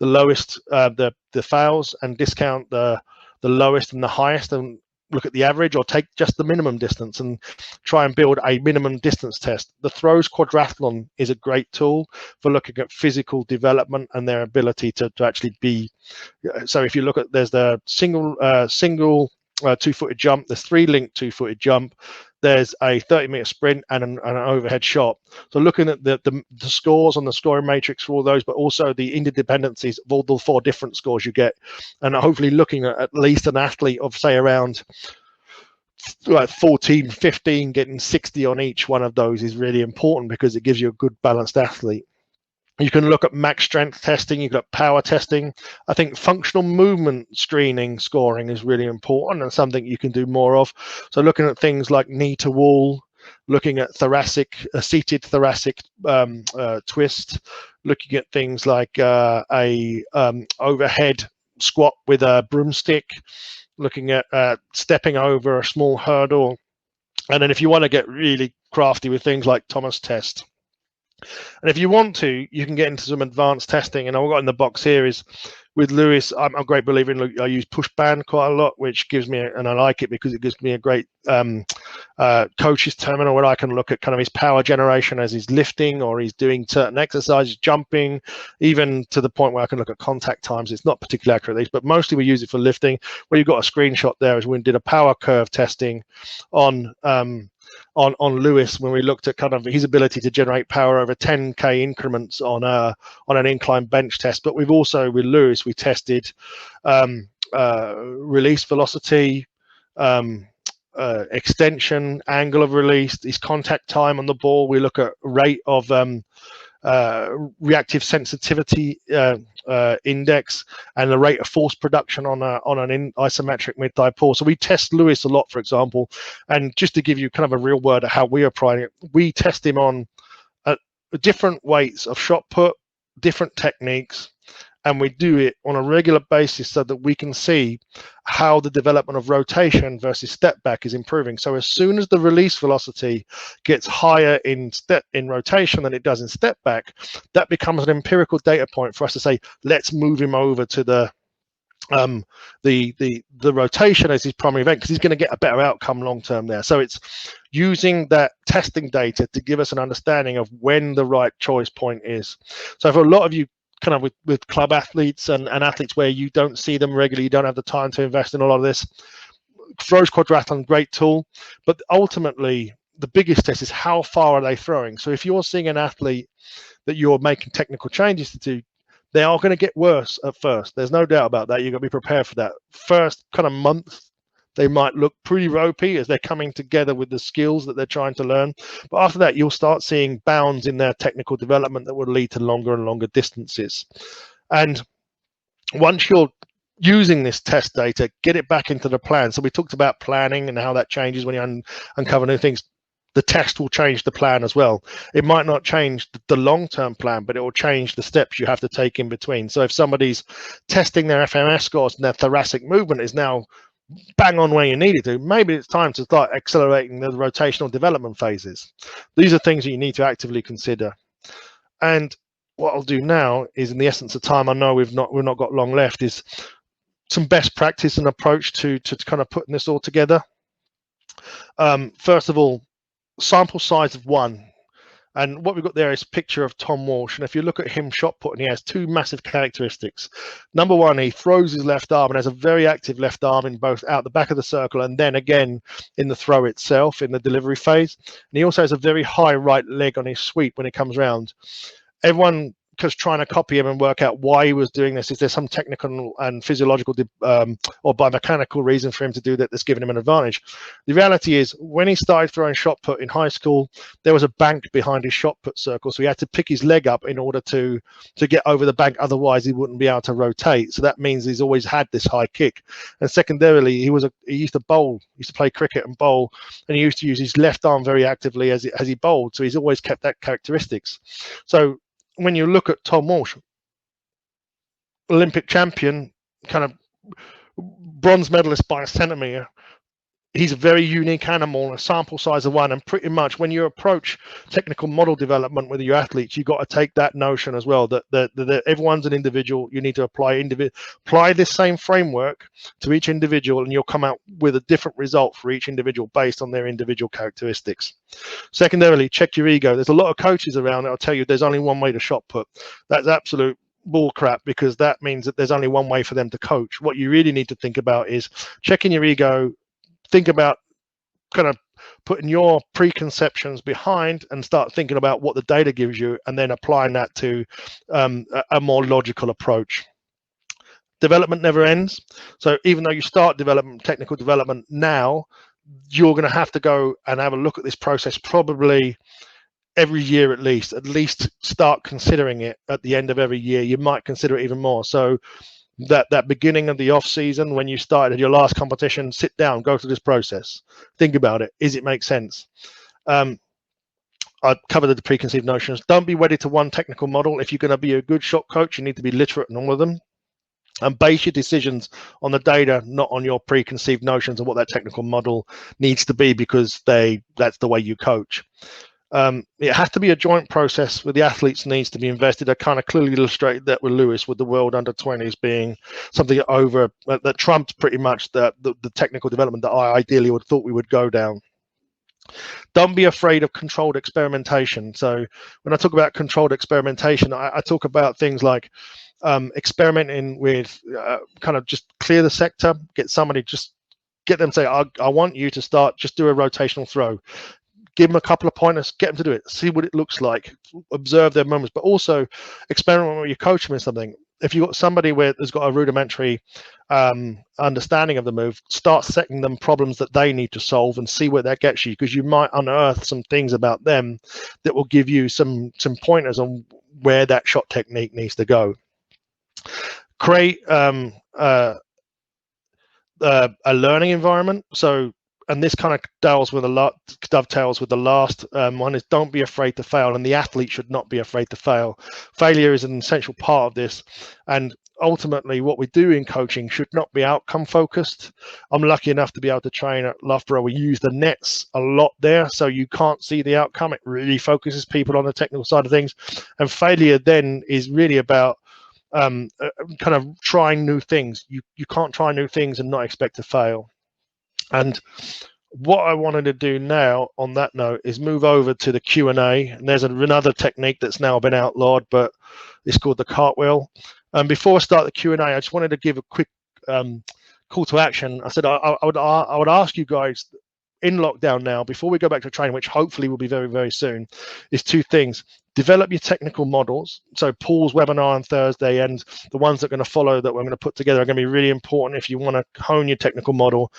lowest, the fouls, and discount the lowest and the highest, and look at the average, or take just the minimum distance and try and build a minimum distance test. The throws quadrathlon is a great tool for looking at physical development and their ability to actually be. So if you look at, there's the single 2-footed jump, there's 3 linked 2-footed jump, there's a 30-meter sprint and an overhead shot. So looking at the scores on the scoring matrix for all those, but also the interdependencies of all the 4 different scores you get, and hopefully looking at least an athlete of, say, around 14, 15, getting 60 on each one of those is really important because it gives you a good balanced athlete. You can look at max strength testing, you've got power testing. I think functional movement screening scoring is really important and something you can do more of. So looking at things like knee to wall, looking at seated thoracic twist, looking at things like a overhead squat with a broomstick, looking at stepping over a small hurdle. And then if you want to get really crafty with things like Thomas test. And if you want to, you can get into some advanced testing. And I've got in the box here is with Lewis. I'm a great believer in. I use push band quite a lot, which gives me, and I like it because it gives me a great coach's terminal where I can look at kind of his power generation as he's lifting or he's doing certain exercises, jumping, even to the point where I can look at contact times. It's not particularly accurate, but mostly we use it for lifting. Where you've got a screenshot there is when we did a power curve testing on Lewis, when we looked at kind of his ability to generate power over 10k increments on an incline bench test. But we've also, with Lewis, we tested release velocity, extension, angle of release, his contact time on the ball. We look at rate of reactive sensitivity index and the rate of force production on an isometric mid-thigh pull. So we test Lewis a lot, for example, and just to give you kind of a real word of how we're applying it, we test him on different weights of shot put, different techniques, and we do it on a regular basis so that we can see how the development of rotation versus step back is improving. So as soon as the release velocity gets higher in rotation than it does in step back, that becomes an empirical data point for us to say, let's move him over to the rotation as his primary event, because he's going to get a better outcome long term there. So it's using that testing data to give us an understanding of when the right choice point is. So for a lot of you kind of with club athletes and athletes where you don't see them regularly, you don't have the time to invest in a lot of this, throws quadrathlon, great tool, but ultimately the biggest test is how far are they throwing. So if you're seeing an athlete that you're making technical changes to, they are going to get worse at first. There's no doubt about that. You've got to be prepared for that. First kind of month, they might look pretty ropey as they're coming together with the skills that they're trying to learn. But after that, you'll start seeing bounds in their technical development that will lead to longer and longer distances. And once you're using this test data, get it back into the plan. So we talked about planning and how that changes when you uncover new things. The test will change the plan as well. It might not change the long-term plan, but it will change the steps you have to take in between. So if somebody's testing their FMS scores and their thoracic movement is now bang on where you need it to, maybe it's time to start accelerating the rotational development phases. These are things that you need to actively consider. And what I'll do now is, in the essence of time, I know we've not got long left, is some best practice and approach to kind of putting this all together. First of all, sample size of 1, and what we've got there is a picture of Tom Walsh, and if you look at him shot put, and he has 2 massive characteristics. Number 1, he throws his left arm and has a very active left arm in both out the back of the circle and then again in the throw itself in the delivery phase, and he also has a very high right leg on his sweep when it comes round. Everyone just trying to copy him and work out why he was doing this. Is there some technical and physiological or biomechanical reason for him to do that that's giving him an advantage? The reality is, when he started throwing shot put in high school, there was a bank behind his shot put circle, so he had to pick his leg up in order to get over the bank, otherwise he wouldn't be able to rotate. So that means he's always had this high kick. And secondarily, he used to bowl, he used to play cricket and bowl, and he used to use his left arm very actively as he bowled, so he's always kept that characteristics. So when you look at Tom Walsh, Olympic champion, kind of bronze medalist by a centimetre, he's a very unique animal, a sample size of 1, and pretty much when you approach technical model development with your athletes, you've got to take that notion as well, that everyone's an individual. You need to apply this same framework to each individual, and you'll come out with a different result for each individual based on their individual characteristics. Secondarily, check your ego. There's a lot of coaches around that will tell you there's only one way to shot put. That's absolute bull crap, because that means that there's only one way for them to coach. What you really need to think about is checking your ego. Think about kind of putting your preconceptions behind and start thinking about what the data gives you, and then applying that to a more logical approach. Development never ends. So even though you start technical development now, you're going to have to go and have a look at this process probably every year at least start considering it at the end of every year. You might consider it even more. So that beginning of the off season, when you started your last competition, sit down, go through this process, think about it. Is it make sense? I covered the preconceived notions. Don't be wedded to one technical model. If you're going to be a good shot coach, you need to be literate in all of them, and base your decisions on the data, not on your preconceived notions of what that technical model needs to be, because that's the way you coach. It has to be a joint process with the athletes, needs to be invested. I kind of clearly illustrated that with Lewis, with the World Under-20s being something that trumped pretty much the technical development that I ideally would thought we would go down. Don't be afraid of controlled experimentation. So when I talk about controlled experimentation, I talk about things like experimenting with kind of just clear the sector, get somebody, just get them to say, I want you to start, just do a rotational throw. Give them a couple of pointers, get them to do it, see what it looks like, observe their moments, but also experiment when you coach them in something. If you've got somebody that's got a rudimentary understanding of the move, start setting them problems that they need to solve and see where that gets you, because you might unearth some things about them that will give you some pointers on where that shot technique needs to go. Create a learning environment. So and this kind of dovetails with the last one, is don't be afraid to fail, and the athlete should not be afraid to fail. Failure is an essential part of this, and ultimately what we do in coaching should not be outcome focused. I'm lucky enough to be able to train at Loughborough. We use the nets a lot there, so you can't see the outcome. It really focuses people on the technical side of things, and failure then is really about kind of trying new things. You can't try new things and not expect to fail. And what I wanted to do now on that note is move over to the Q&A, and there's another technique that's now been outlawed, but it's called the cartwheel. And before I start the Q&A, I just wanted to give a quick call to action. I said I would ask you guys in lockdown now, before we go back to training, which hopefully will be very, very soon, is two things. Develop your technical models. So Paul's webinar on Thursday and the ones that are going to follow that we're going to put together are going to be really important if you want to hone your technical model.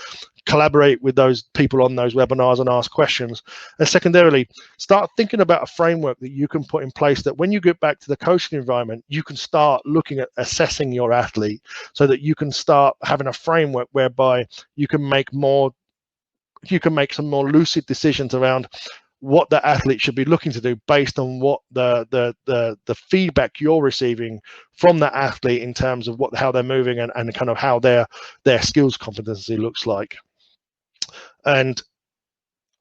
Collaborate with those people on those webinars and ask questions. And secondarily, start thinking about a framework that you can put in place that when you get back to the coaching environment, you can start looking at assessing your athlete so that you can start having a framework whereby you can make some more lucid decisions around what the athlete should be looking to do based on what the feedback you're receiving from that athlete in terms of how they're moving and kind of how their skills competency looks like. And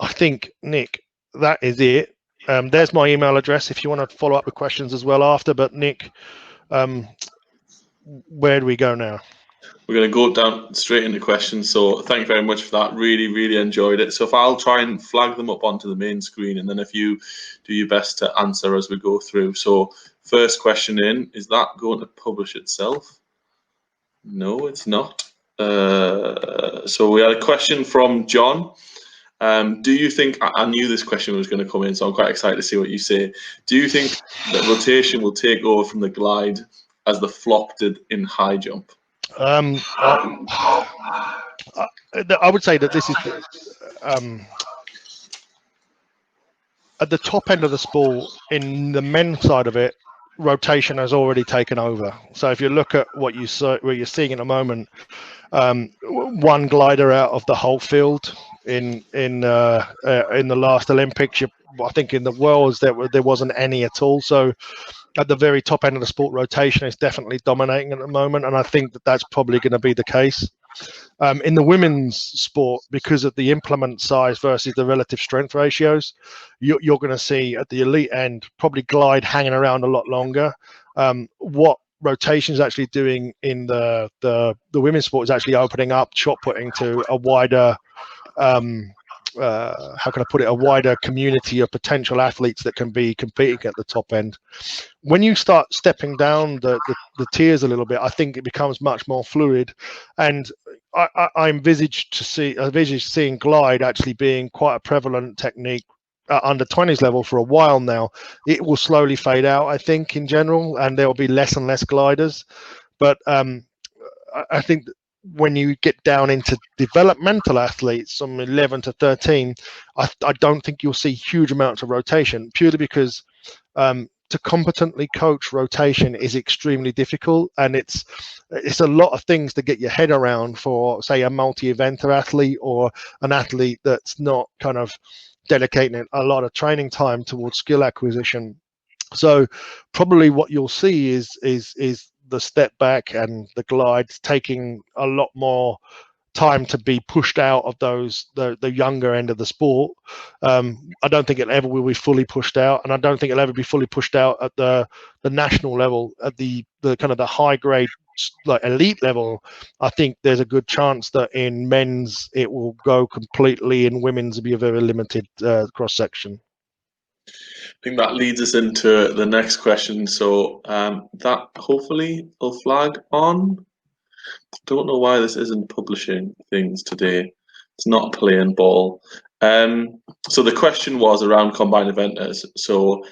I think, Nick, that is it. There's my email address if you want to follow up with questions as well after. But Nick, where do we go now? We're going to go down straight into questions. So thank you very much for that. Really, really enjoyed it. So if I'll try and flag them up onto the main screen, and then if you do your best to answer as we go through. So first question in, is that going to publish itself? No, it's not. So we had a question from John. Do you think, I knew this question was going to come in, so I'm quite excited to see what you say. Do you think that rotation will take over from the glide as the flop did in high jump? I would say that this is at the top end of the sport. In the men's side of it, rotation has already taken over. So if you look at what you're seeing at the moment, one glider out of the whole field in the last Olympics. I think in the Worlds there wasn't any at all. So at the very top end of the sport, rotation is definitely dominating at the moment, and I think that that's probably going to be the case. In the women's sport, because of the implement size versus the relative strength ratios, you're going to see at the elite end probably glide hanging around a lot longer. What rotation is actually doing in the women's sport is actually opening up shot putting to a wider how can I put it, a wider community of potential athletes that can be competing at the top end. When you start stepping down the tiers a little bit, I think it becomes much more fluid, and I envisage seeing glide actually being quite a prevalent technique under 20s level for a while now. It will slowly fade out, I think, in general, and there will be less and less gliders. But I think when you get down into developmental athletes from 11 to 13, I don't think you'll see huge amounts of rotation, purely because to competently coach rotation is extremely difficult, and it's a lot of things to get your head around for, say, a multi-eventer athlete or an athlete that's not kind of dedicating a lot of training time towards skill acquisition. So probably what you'll see is the step back and the glides taking a lot more time to be pushed out of the younger end of the sport. I don't think it ever will be fully pushed out, and I don't think it'll ever be fully pushed out at the national level, at the kind of the high grade, like elite level. I think there's a good chance that in men's it will go completely, in women's will be a very limited cross section. I think that leads us into the next question. So that hopefully will flag on. Don't know why this isn't publishing things today. It's not playing ball. So the question was around combined eventers. So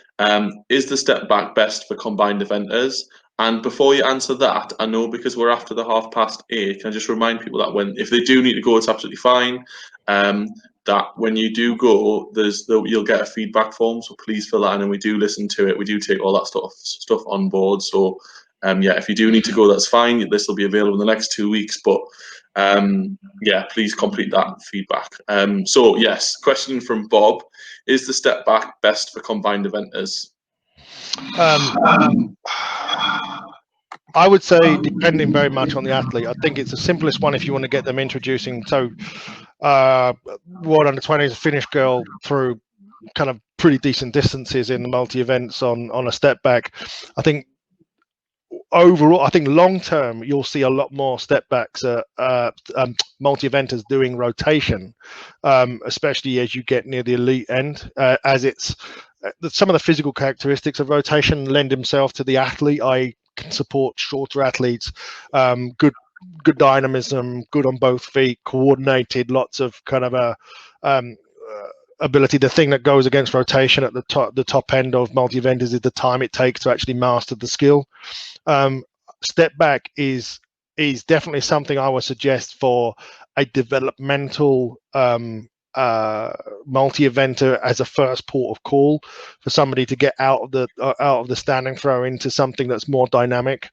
is the step back best for combined eventers? And before you answer that, I know because we're after the 8:30, can I just remind people that if they do need to go, it's absolutely fine. That when you do go, you'll get a feedback form, so please fill that in, and we do listen to it. We do take all that stuff on board. So yeah, if you do need to go, that's fine. This will be available in the next 2 weeks. But yeah, please complete that feedback. So yes, question from Bob: is the step back best for combined eventers? I would say depending very much on the athlete. I think it's the simplest one if you want to get them introducing. So, World Under-20s Finnish girl through kind of pretty decent distances in the multi-events on a step back. I think overall, I think long term, you'll see a lot more step backs, multi-eventers doing rotation, especially as you get near the elite end, as it's some of the physical characteristics of rotation lend himself to the athlete. I can support shorter athletes, good dynamism, good on both feet, coordinated, lots of kind of a ability. The thing that goes against rotation at the top end of multi-eventers is the time it takes to actually master the skill. Step back is definitely something I would suggest for a developmental multi-eventer as a first port of call, for somebody to get out of the standing throw into something that's more dynamic.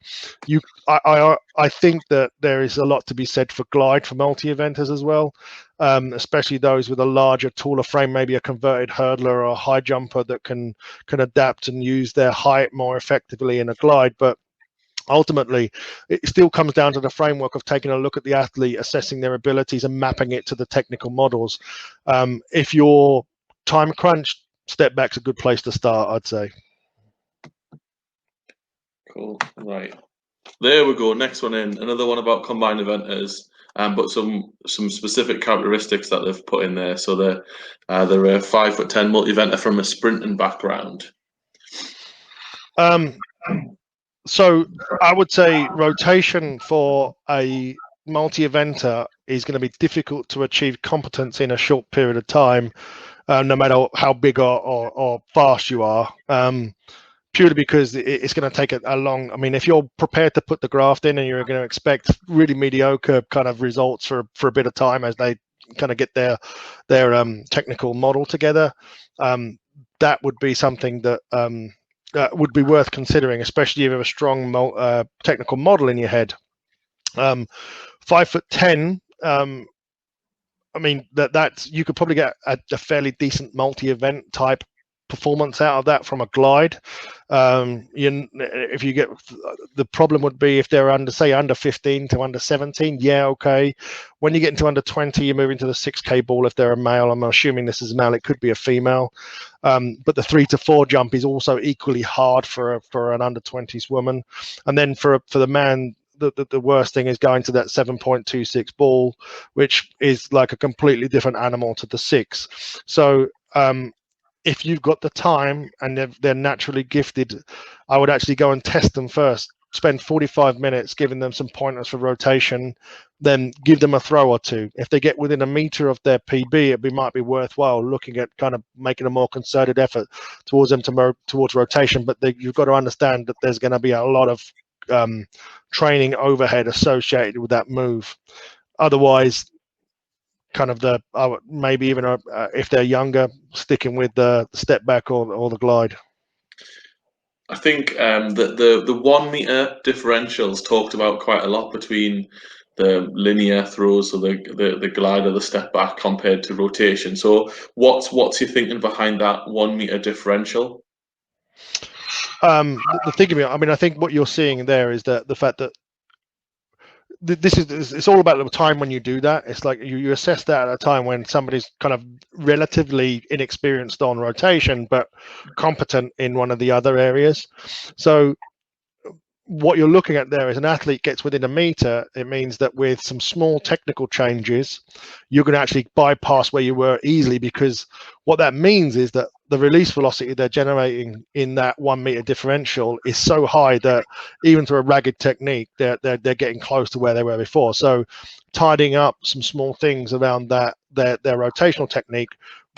I think that there is a lot to be said for glide for multi-eventers as well, especially those with a larger, taller frame, maybe a converted hurdler or a high jumper that can adapt and use their height more effectively in a glide. But ultimately, it still comes down to the framework of taking a look at the athlete, assessing their abilities and mapping it to the technical models. If you're time crunched, step back's a good place to start, I'd say. Cool. Right. There we go. Next one in. Another one about combined eventers, but some specific characteristics that they've put in there. So they're a 5'10" multi-eventer from a sprinting background. So I would say rotation for a multi-eventer is going to be difficult to achieve competence in a short period of time, no matter how big or fast you are, purely because it's going to take a long. I mean, if you're prepared to put the graft in and you're going to expect really mediocre kind of results for a bit of time as they kind of get their technical model together, that would be something that would be worth considering, especially if you have a strong technical model in your head. 5'10", I mean, that's you could probably get a fairly decent multi-event type performance out of that from a glide. If you get, the problem would be if they're under 15 to under 17, yeah, okay. When you get into under 20, you move into the 6K ball. If they're a male, I'm assuming this is a male, it could be a female. But the 3 to 4 jump is also equally hard for an under 20s woman. And then for the man, the worst thing is going to that 7.26 ball, which is like a completely different animal to the 6. So if you've got the time and they're naturally gifted, I would actually go and test them first. Spend 45 minutes giving them some pointers for rotation, then give them a throw or two. If they get within a meter of their PB, it might be worthwhile looking at kind of making a more concerted effort towards them towards rotation. But you've got to understand that there's going to be a lot of training overhead associated with that move. Otherwise, kind of maybe even if they're younger, sticking with the step back or the glide. I think the 1 meter differentials talked about quite a lot between the linear throws, so the glide or the step back compared to rotation. So what's your thinking behind that 1 meter differential? The thing of it, I mean, I think what you're seeing there is that the fact that it's all about the time when you do that. It's like you assess that at a time when somebody's kind of relatively inexperienced on rotation but competent in one of the other areas. So what you're looking at there is an athlete gets within a meter. It means that with some small technical changes, you can actually bypass where you were easily, because what that means is that the release velocity they're generating in that 1 meter differential is so high that even through a ragged technique, they're getting close to where they were before. So tidying up some small things around that their rotational technique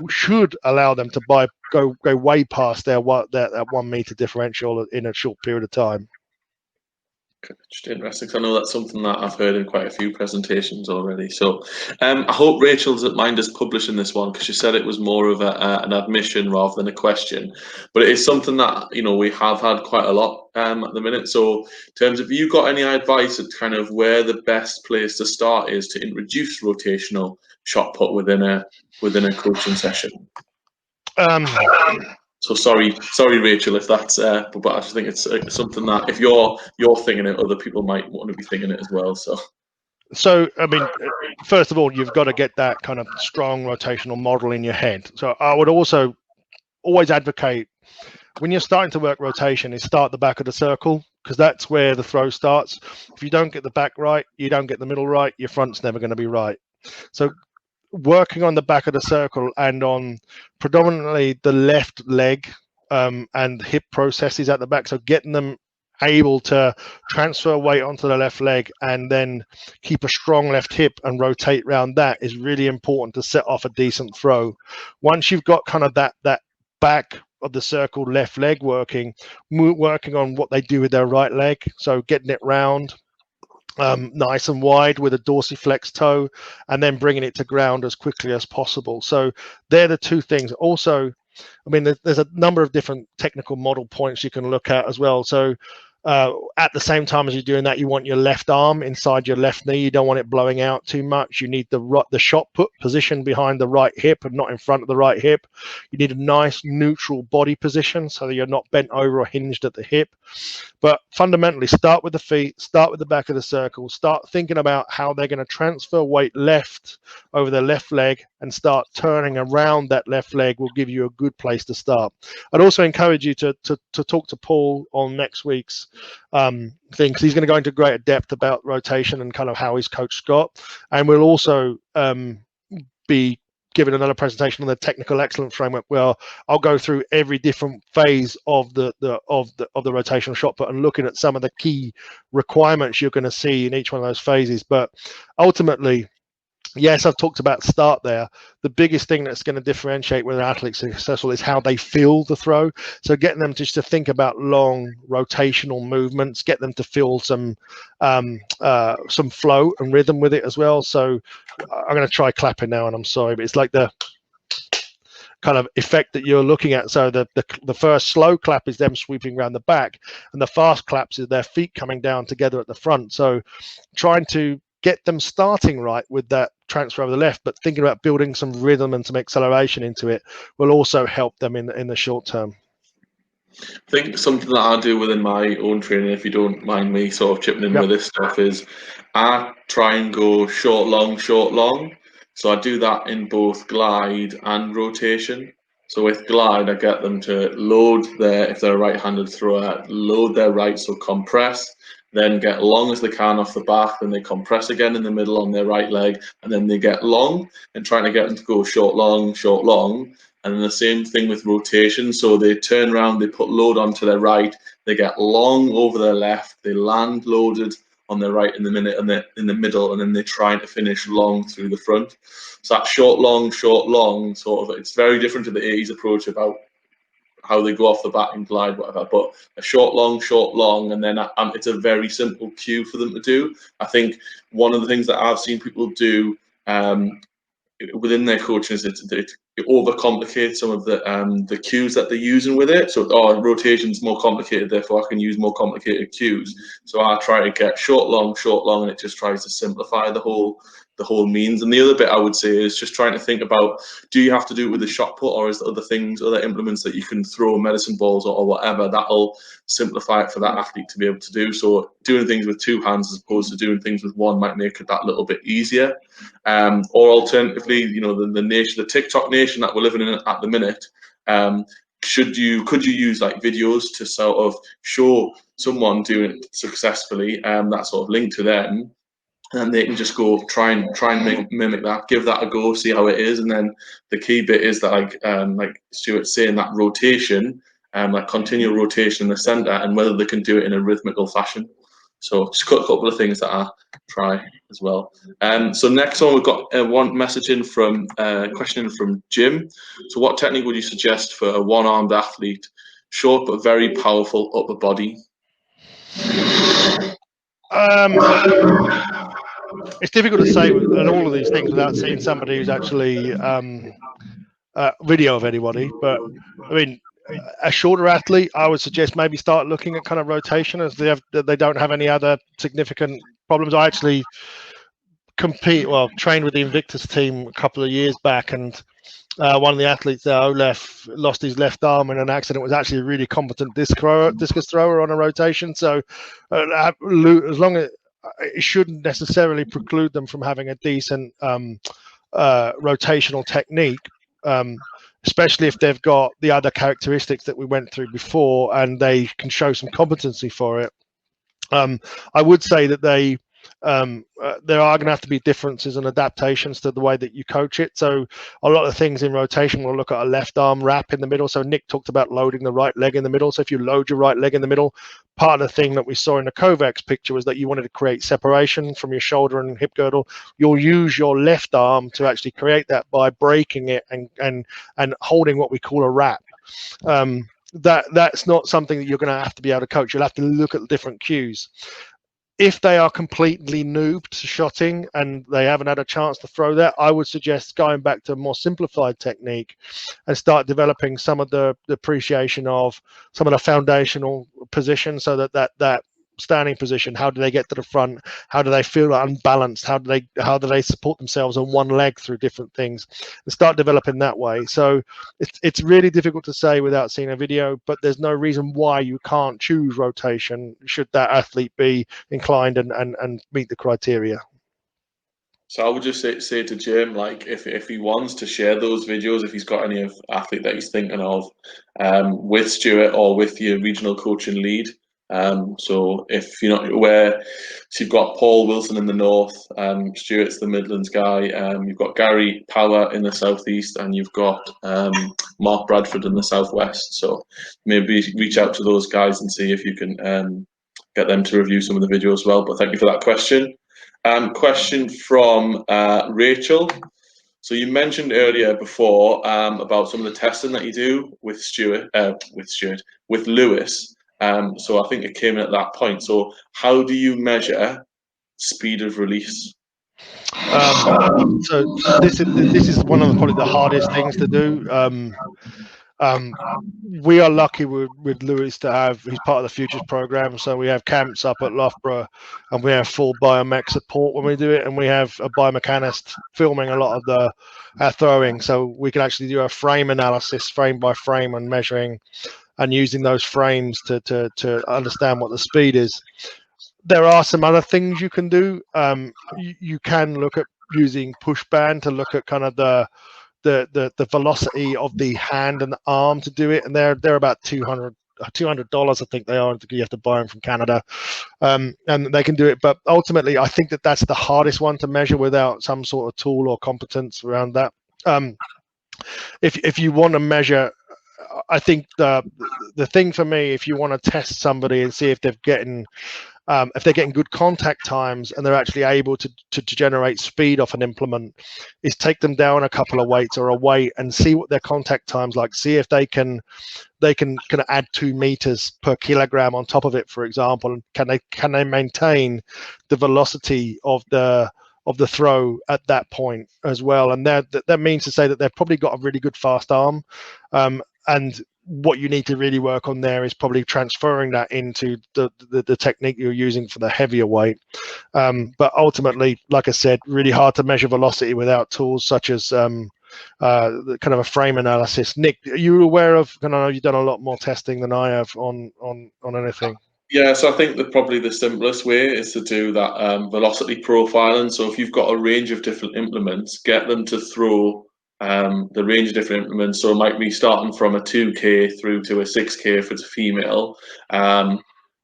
should allow them to go way past that 1 meter differential in a short period of time. Just interesting, because I know that's something that I've heard in quite a few presentations already. So I hope Rachel doesn't mind us publishing this one, because she said it was more of an admission rather than a question. But it is something that, you know, we have had quite a lot at the minute. So in terms of, have you got any advice at kind of where the best place to start is to introduce rotational shot put within a coaching session? So sorry, Rachel, if that's. But I just think it's something that if you're thinking it, other people might want to be thinking it as well. So, I mean, first of all, you've got to get that kind of strong rotational model in your head. So I would also always advocate, when you're starting to work rotation, is start the back of the circle, because that's where the throw starts. If you don't get the back right, you don't get the middle right, your front's never going to be right. So working on the back of the circle and on predominantly the left leg and hip processes at the back, so getting them able to transfer weight onto the left leg and then keep a strong left hip and rotate around that is really important to set off a decent throw. Once you've got kind of that back of the circle left leg working on what they do with their right leg, so getting it round nice and wide with a dorsiflex toe, and then bringing it to ground as quickly as possible. So they're the two things. Also, I mean, there's a number of different technical model points you can look at as well. So at the same time as you're doing that, you want your left arm inside your left knee. You don't want it blowing out too much. You need the shot put position behind the right hip and not in front of the right hip. You need a nice neutral body position so that you're not bent over or hinged at the hip. But fundamentally, start with the feet, start with the back of the circle, start thinking about how they're going to transfer weight left over the left leg, and start turning around that left leg will give you a good place to start. I'd also encourage you to talk to Paul on next week's thing, because he's going to go into greater depth about rotation and kind of how he's coached Scott. And we'll also be giving another presentation on the technical excellence framework, where I'll go through every different phase of the rotational shot put and looking at some of the key requirements you're going to see in each one of those phases. But ultimately, yes, I've talked about start there. The biggest thing that's going to differentiate whether an athlete's successful is how they feel the throw. So getting them just to think about long rotational movements, get them to feel some flow and rhythm with it as well. So I'm going to try clapping now, and I'm sorry, but it's like the kind of effect that you're looking at. So the first slow clap is them sweeping around the back, and the fast claps is their feet coming down together at the front. So trying to get them starting right with that transfer over the left, but thinking about building some rhythm and some acceleration into it will also help them in the short term. I think something that I do within my own training, if you don't mind me sort of chipping in with this stuff, is I try and go short, long, short, long. So I do that in both glide and rotation. So with glide, I get them to load if they're a right-handed thrower, load their right, so compress, then get long as they can off the back, then they compress again in the middle on their right leg, and then they get long, and trying to get them to go short, long, short, long. And then the same thing with rotation. So they turn around, they put load onto their right, they get long over their left, they land loaded on their right in the middle, and then they're trying to finish long through the front. So that short, long, sort of, it's very different to the 80s approach about how they go off the bat and glide, whatever. But a short, long, and then it's a very simple cue for them to do. I think one of the things that I've seen people do within their coaching is it overcomplicates some of the cues that they're using with it. So rotation's more complicated, therefore I can use more complicated cues. So I try to get short, long, and it just tries to simplify the whole means. And the other bit I would say is just trying to think about, do you have to do it with a shot put, or is there other implements that you can throw, medicine balls or whatever, that'll simplify it for that athlete to be able to do. So doing things with two hands as opposed to doing things with one might make it that little bit easier. Or alternatively, the TikTok nation that we're living in at the minute, could you use like videos to sort of show someone doing it successfully, that sort of link to them, and they can just go try and mimic that, give that a go, see how it is. And then the key bit is that like Stuart's saying, that rotation, like continual rotation in the center, and whether they can do it in a rhythmical fashion. So just got a couple of things that I try as well. So next one, we've got one message in from question from Jim. So what technique would you suggest for a one-armed athlete, short but very powerful upper body? It's difficult to say and all of these things without seeing somebody who's actually video of anybody. But I mean, a shorter athlete, I would suggest maybe start looking at kind of rotation as they don't have any other significant problems. I actually trained with the Invictus team a couple of years back, and one of the athletes there, Olaf, lost his left arm in an accident. Was actually a really competent discus thrower on a rotation. So as long as it shouldn't necessarily preclude them from having a decent rotational technique, especially if they've got the other characteristics that we went through before and they can show some competency for it. I would say that there are going to have to be differences and adaptations to the way that you coach it. So a lot of things in rotation, we'll look at a left arm wrap in the middle. So Nick talked about loading the right leg in the middle. So if you load your right leg in the middle, part of the thing that we saw in the Kovacs picture was that you wanted to create separation from your shoulder and hip girdle. You'll use your left arm to actually create that by breaking it and holding what we call a wrap. That's not something that you're going to have to be able to coach. You'll have to look at different cues. If they are completely noobed to shotting and they haven't had a chance to throw that, I would suggest going back to a more simplified technique and start developing some of the appreciation of some of the foundational positions, so that standing position, how do they get to the front, how do they feel unbalanced, how do they support themselves on one leg through different things, and start developing that way. So it's really difficult to say without seeing a video, but there's no reason why you can't choose rotation should that athlete be inclined and meet the criteria. So I would just say to Jim, like, if he wants to share those videos, if he's got any of athlete that he's thinking of, with Stuart or with your regional coach and lead. So if you're not aware, so you've got Paul Wilson in the north, Stuart's the Midlands guy, you've got Gary Power in the southeast, and you've got Mark Bradford in the southwest. So maybe reach out to those guys and see if you can get them to review some of the video as well. But thank you for that question. Question from Rachel. So you mentioned earlier before about some of the testing that you do with Lewis. So I think it came in at that point. So how do you measure speed of release? So this is one of probably the hardest things to do. We are lucky with Lewis to have, he's part of the Futures program, so we have camps up at Loughborough and we have full biomech support when we do it, and we have a biomechanist filming a lot of our throwing, so we can actually do a frame analysis frame by frame and measuring and using those frames to understand what the speed is. There are some other things you can do. You can look at using push band to look at kind of the velocity of the hand and the arm to do it, and they're about $200, I think they are. You have to buy them from Canada, and they can do it. But ultimately, I think that's the hardest one to measure without some sort of tool or competence around that. If you want to measure, I think the thing for me, if you want to test somebody and see if they're getting good contact times and they're actually able to generate speed off an implement, is take them down a couple of weights or a weight and see what their contact times like. See if they can add 2 meters per kilogram on top of it, for example. And can they maintain the velocity of the throw at that point as well? And that means to say that they've probably got a really good fast arm. And what you need to really work on there is probably transferring that into the technique you're using for the heavier weight. But ultimately, like I said, really hard to measure velocity without tools such as kind of a frame analysis. Nick, are you aware of, and I know you've done a lot more testing than I have on anything. Yeah, so I think that probably the simplest way is to do that velocity profiling. So if you've got a range of different implements, get them to throw the range of different implements. So it might be starting from a 2K through to a 6K if it's a female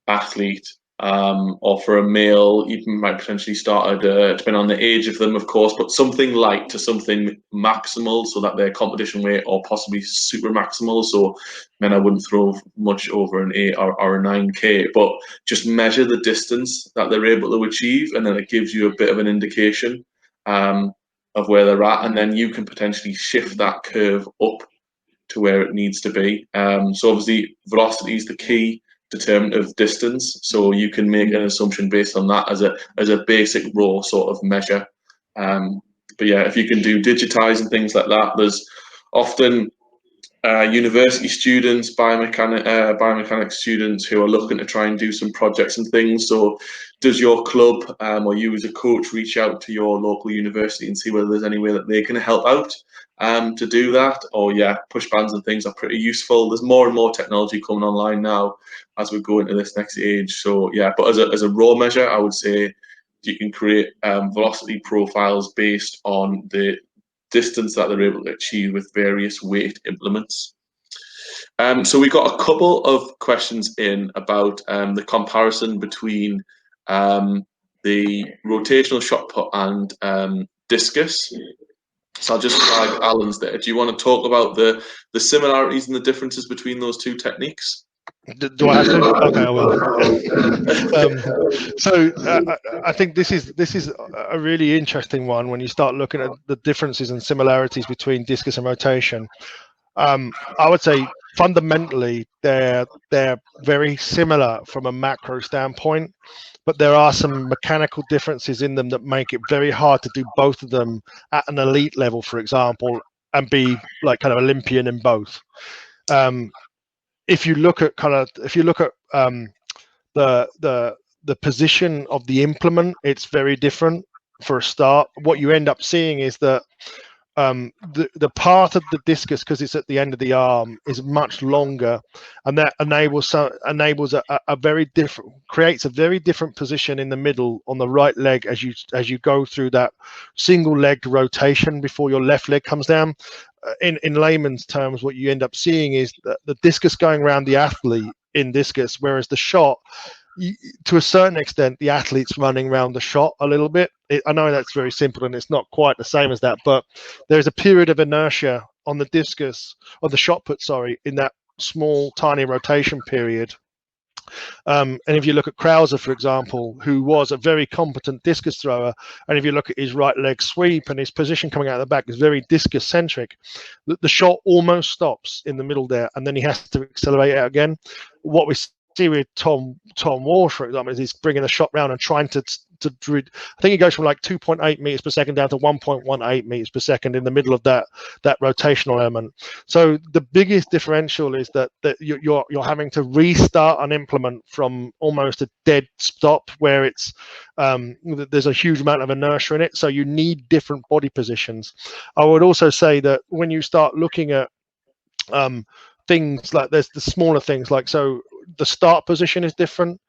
athlete, or for a male, you might potentially start at, depending on the age of them, of course, but something light to something maximal, so that their competition weight, or possibly super maximal. So men, I wouldn't throw much over an 8 or a 9K, but just measure the distance that they're able to achieve, and then it gives you a bit of an indication of where they're at, and then you can potentially shift that curve up to where it needs to be. So obviously velocity is the key. determinative distance. So you can make an assumption based on that as a basic raw sort of measure. But yeah, if you can do digitize and things like that, there's often university students, biomechanics students who are looking to try and do some projects and things. So does your club or you as a coach reach out to your local university and see whether there's any way that they can help out to do that? Or yeah, push bands and things are pretty useful. There's more and more technology coming online now as we go into this next age. So yeah, but as a raw measure, I would say you can create velocity profiles based on the distance that they're able to achieve with various weight implements. So we got a couple of questions in about the comparison between the rotational shot put and discus. So I'll just flag Alan's there. Do you want to talk about the similarities and the differences between those two techniques? Do I have to? Okay, I will. So I think this is a really interesting one when you start looking at the differences and similarities between discus and rotation. I would say fundamentally they're very similar from a macro standpoint, but there are some mechanical differences in them that make it very hard to do both of them at an elite level, for example, and be like kind of Olympian in both. If you look at the position of the implement, it's very different. For a start, what you end up seeing is that the part of the discus, because it's at the end of the arm, is much longer, and that creates a very different position in the middle on the right leg as you go through that single legged rotation before your left leg comes down. In layman's terms, what you end up seeing is that the discus going around the athlete in discus, whereas the shot, to a certain extent, the athlete's running around the shot a little bit. I know that's very simple and it's not quite the same as that, but there's a period of inertia on the discus, or the shot put, sorry, in that small, tiny rotation period. And if you look at Krauser, for example, who was a very competent discus thrower, and if you look at his right leg sweep and his position coming out of the back is very discus centric, the shot almost stops in the middle there, and then he has to accelerate out again. What we see with Tom Walsh, for example, is he's bringing the shot round and trying to I think he goes from like 2.8 meters per second down to 1.18 meters per second in the middle of that rotational element. So the biggest differential is that you're having to restart an implement from almost a dead stop, where it's there's a huge amount of inertia in it. So you need different body positions. I would also say that when you start looking at things like, there's the smaller things, like, so the start position is different.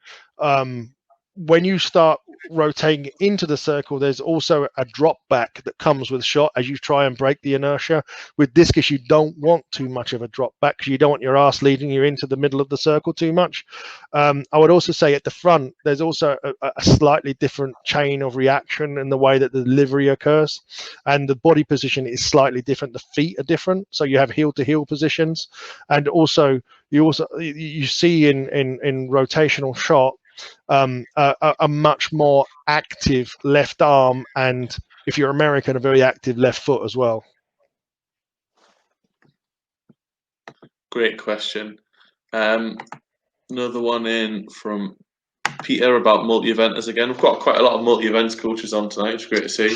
When you start rotating into the circle, there's also a drop back that comes with shot as you try and break the inertia. With discus, you don't want too much of a drop back because you don't want your ass leading you into the middle of the circle too much. I would also say at the front, there's also a slightly different chain of reaction in the way that the delivery occurs, and the body position is slightly different. The feet are different, so you have heel to heel positions, and also you see in rotational shot a much more active left arm, and if you're American, a very active left foot as well. Great question. Another one in from Peter about multi-eventers again. We've got quite a lot of multi-events coaches on tonight. It's great to see.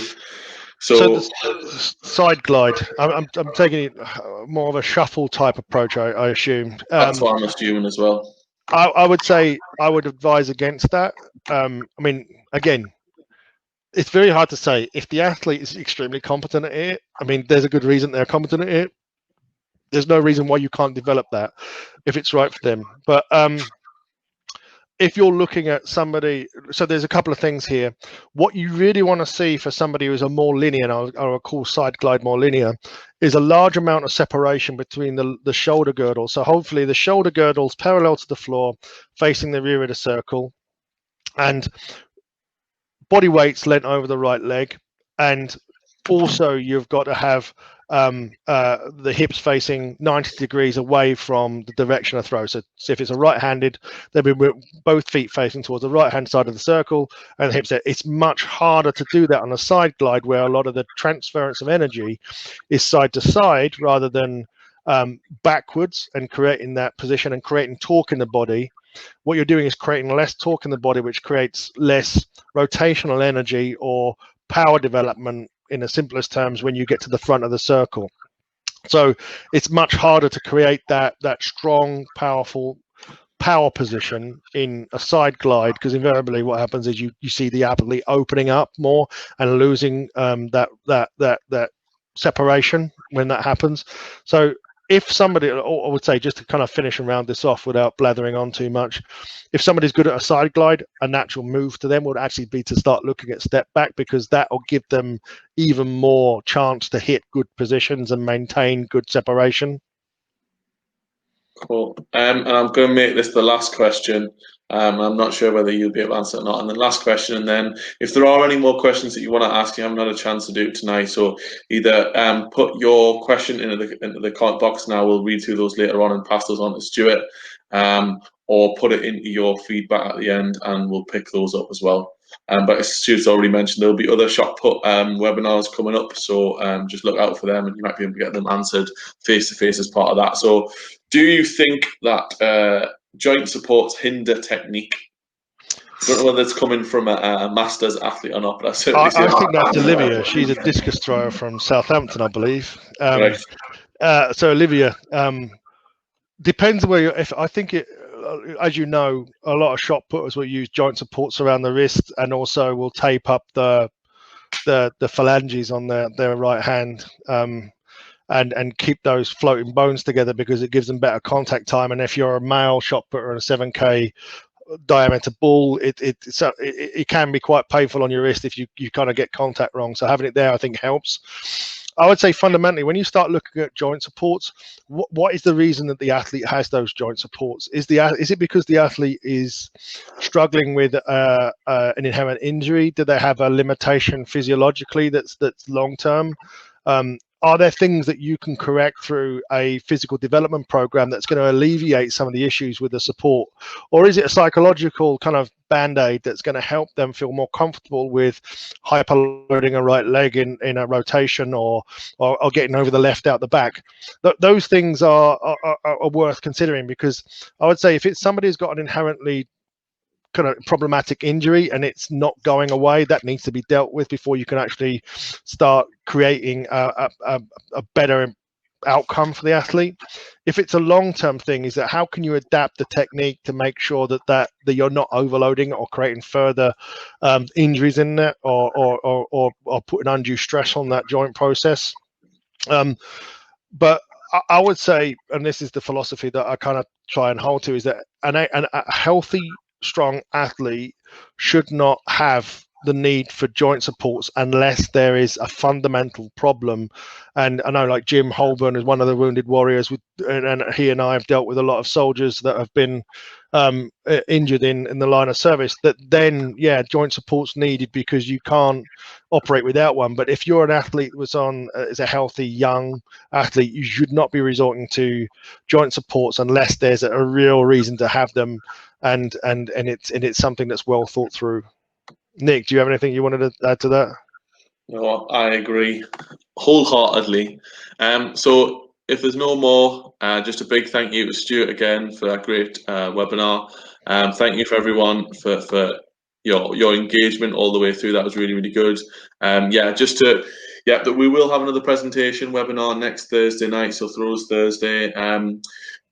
So the side glide, I'm taking it more of a shuffle type approach, I assume. That's what I'm assuming as well. I would say I would advise against that. I mean, again, it's very hard to say. If the athlete is extremely competent at it, I mean, there's a good reason they're competent at it. There's no reason why you can't develop that if it's right for them. But if you're looking at somebody, so there's a couple of things here. What you really want to see for somebody who's a more linear, and I'll call side glide more linear, is a large amount of separation between the shoulder girdle. So hopefully the shoulder girdle's parallel to the floor, facing the rear of the circle, and body weight's lent over the right leg. And also you've got to have the hips facing 90 degrees away from the direction of throw. So if it's a right-handed, then we're both feet facing towards the right-hand side of the circle, and the hips there. It's much harder to do that on a side glide, where a lot of the transference of energy is side to side rather than backwards and creating that position and creating torque in the body, what you're doing is creating less torque in the body, which creates less rotational energy or power development in the simplest terms when you get to the front of the circle. So it's much harder to create that strong, powerful power position in a side glide, because invariably what happens is you see the athlete opening up more and losing that separation when that happens. So if somebody, or I would say, just to kind of finish and round this off without blathering on too much, if somebody's good at a side glide, a natural move to them would actually be to start looking at step back, because that will give them even more chance to hit good positions and maintain good separation. Cool. And I'm going to make this the last question. I'm not sure whether you'll be able to answer it or not. And the last question, and then if there are any more questions that you want to ask, you haven't had a chance to do it tonight. So either put your question into the comment box now. We'll read through those later on and pass those on to Stuart, or put it into your feedback at the end, and we'll pick those up as well. But as Stuart's already mentioned, there'll be other shot put webinars coming up, so just look out for them, and you might be able to get them answered face to face as part of that. So, do you think that joint supports hinder technique? I don't know whether it's coming from a masters athlete or not, but I think that's Olivia. She's a discus thrower from Southampton, I believe. Right. So Olivia, depends where you're. If I think it, as you know, a lot of shot putters will use joint supports around the wrist, and also will tape up the phalanges on their right hand, and keep those floating bones together, because it gives them better contact time. And if you're a male shot putter in a 7K diameter ball, it can be quite painful on your wrist if you kind of get contact wrong. So having it there, I think, helps. I would say fundamentally, when you start looking at joint supports, what is the reason that the athlete has those joint supports? Is it because the athlete is struggling with an inherent injury? Do they have a limitation physiologically that's long term? Are there things that you can correct through a physical development program that's going to alleviate some of the issues with the support? Or is it a psychological kind of band-aid that's going to help them feel more comfortable with hyperloading a right leg in a rotation, or getting over the left out the back? Those things are worth considering, because I would say if it's somebody who's got an inherently kind of problematic injury and it's not going away, that needs to be dealt with before you can actually start creating a better outcome for the athlete. If it's a long-term thing, is that how can you adapt the technique to make sure that you're not overloading or creating further injuries in there, or putting undue stress on that joint process. But I would say, and this is the philosophy that I kind of try and hold to, is that a healthy, strong athlete should not have the need for joint supports unless there is a fundamental problem. And I know, like Jim Holborn is one of the Wounded Warriors, and he and I have dealt with a lot of soldiers that have been injured in the line of service, that then joint support's needed, because you can't operate without one. But if you're an athlete is a healthy young athlete, you should not be resorting to joint supports unless there's a real reason to have them, and it's something that's well thought through. Nick, do you have anything you wanted to add to that? No, I agree wholeheartedly. So if there's no more, just a big thank you to Stuart again for that great webinar. Thank you for everyone for your engagement all the way through. That was really, really good. That we will have another presentation webinar next Thursday night, so Throws Thursday.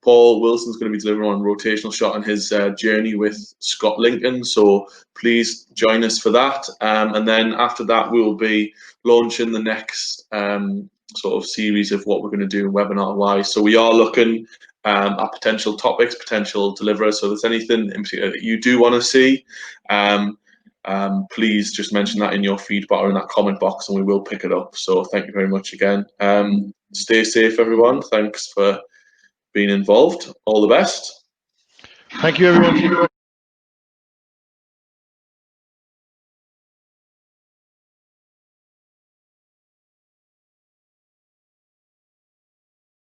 Paul Wilson's going to be delivering on rotational shot and his journey with Scott Lincoln, so please join us for that. And then after that, we will be launching the next sort of series of what we're going to do webinar-wise. So we are looking at potential topics, potential deliverers. So if there's anything in particular that you do want to see, please just mention that in your feedback or in that comment box, and we will pick it up. So thank you very much again. Stay safe, everyone. Thanks for being involved. All the best. Thank you, everyone, for your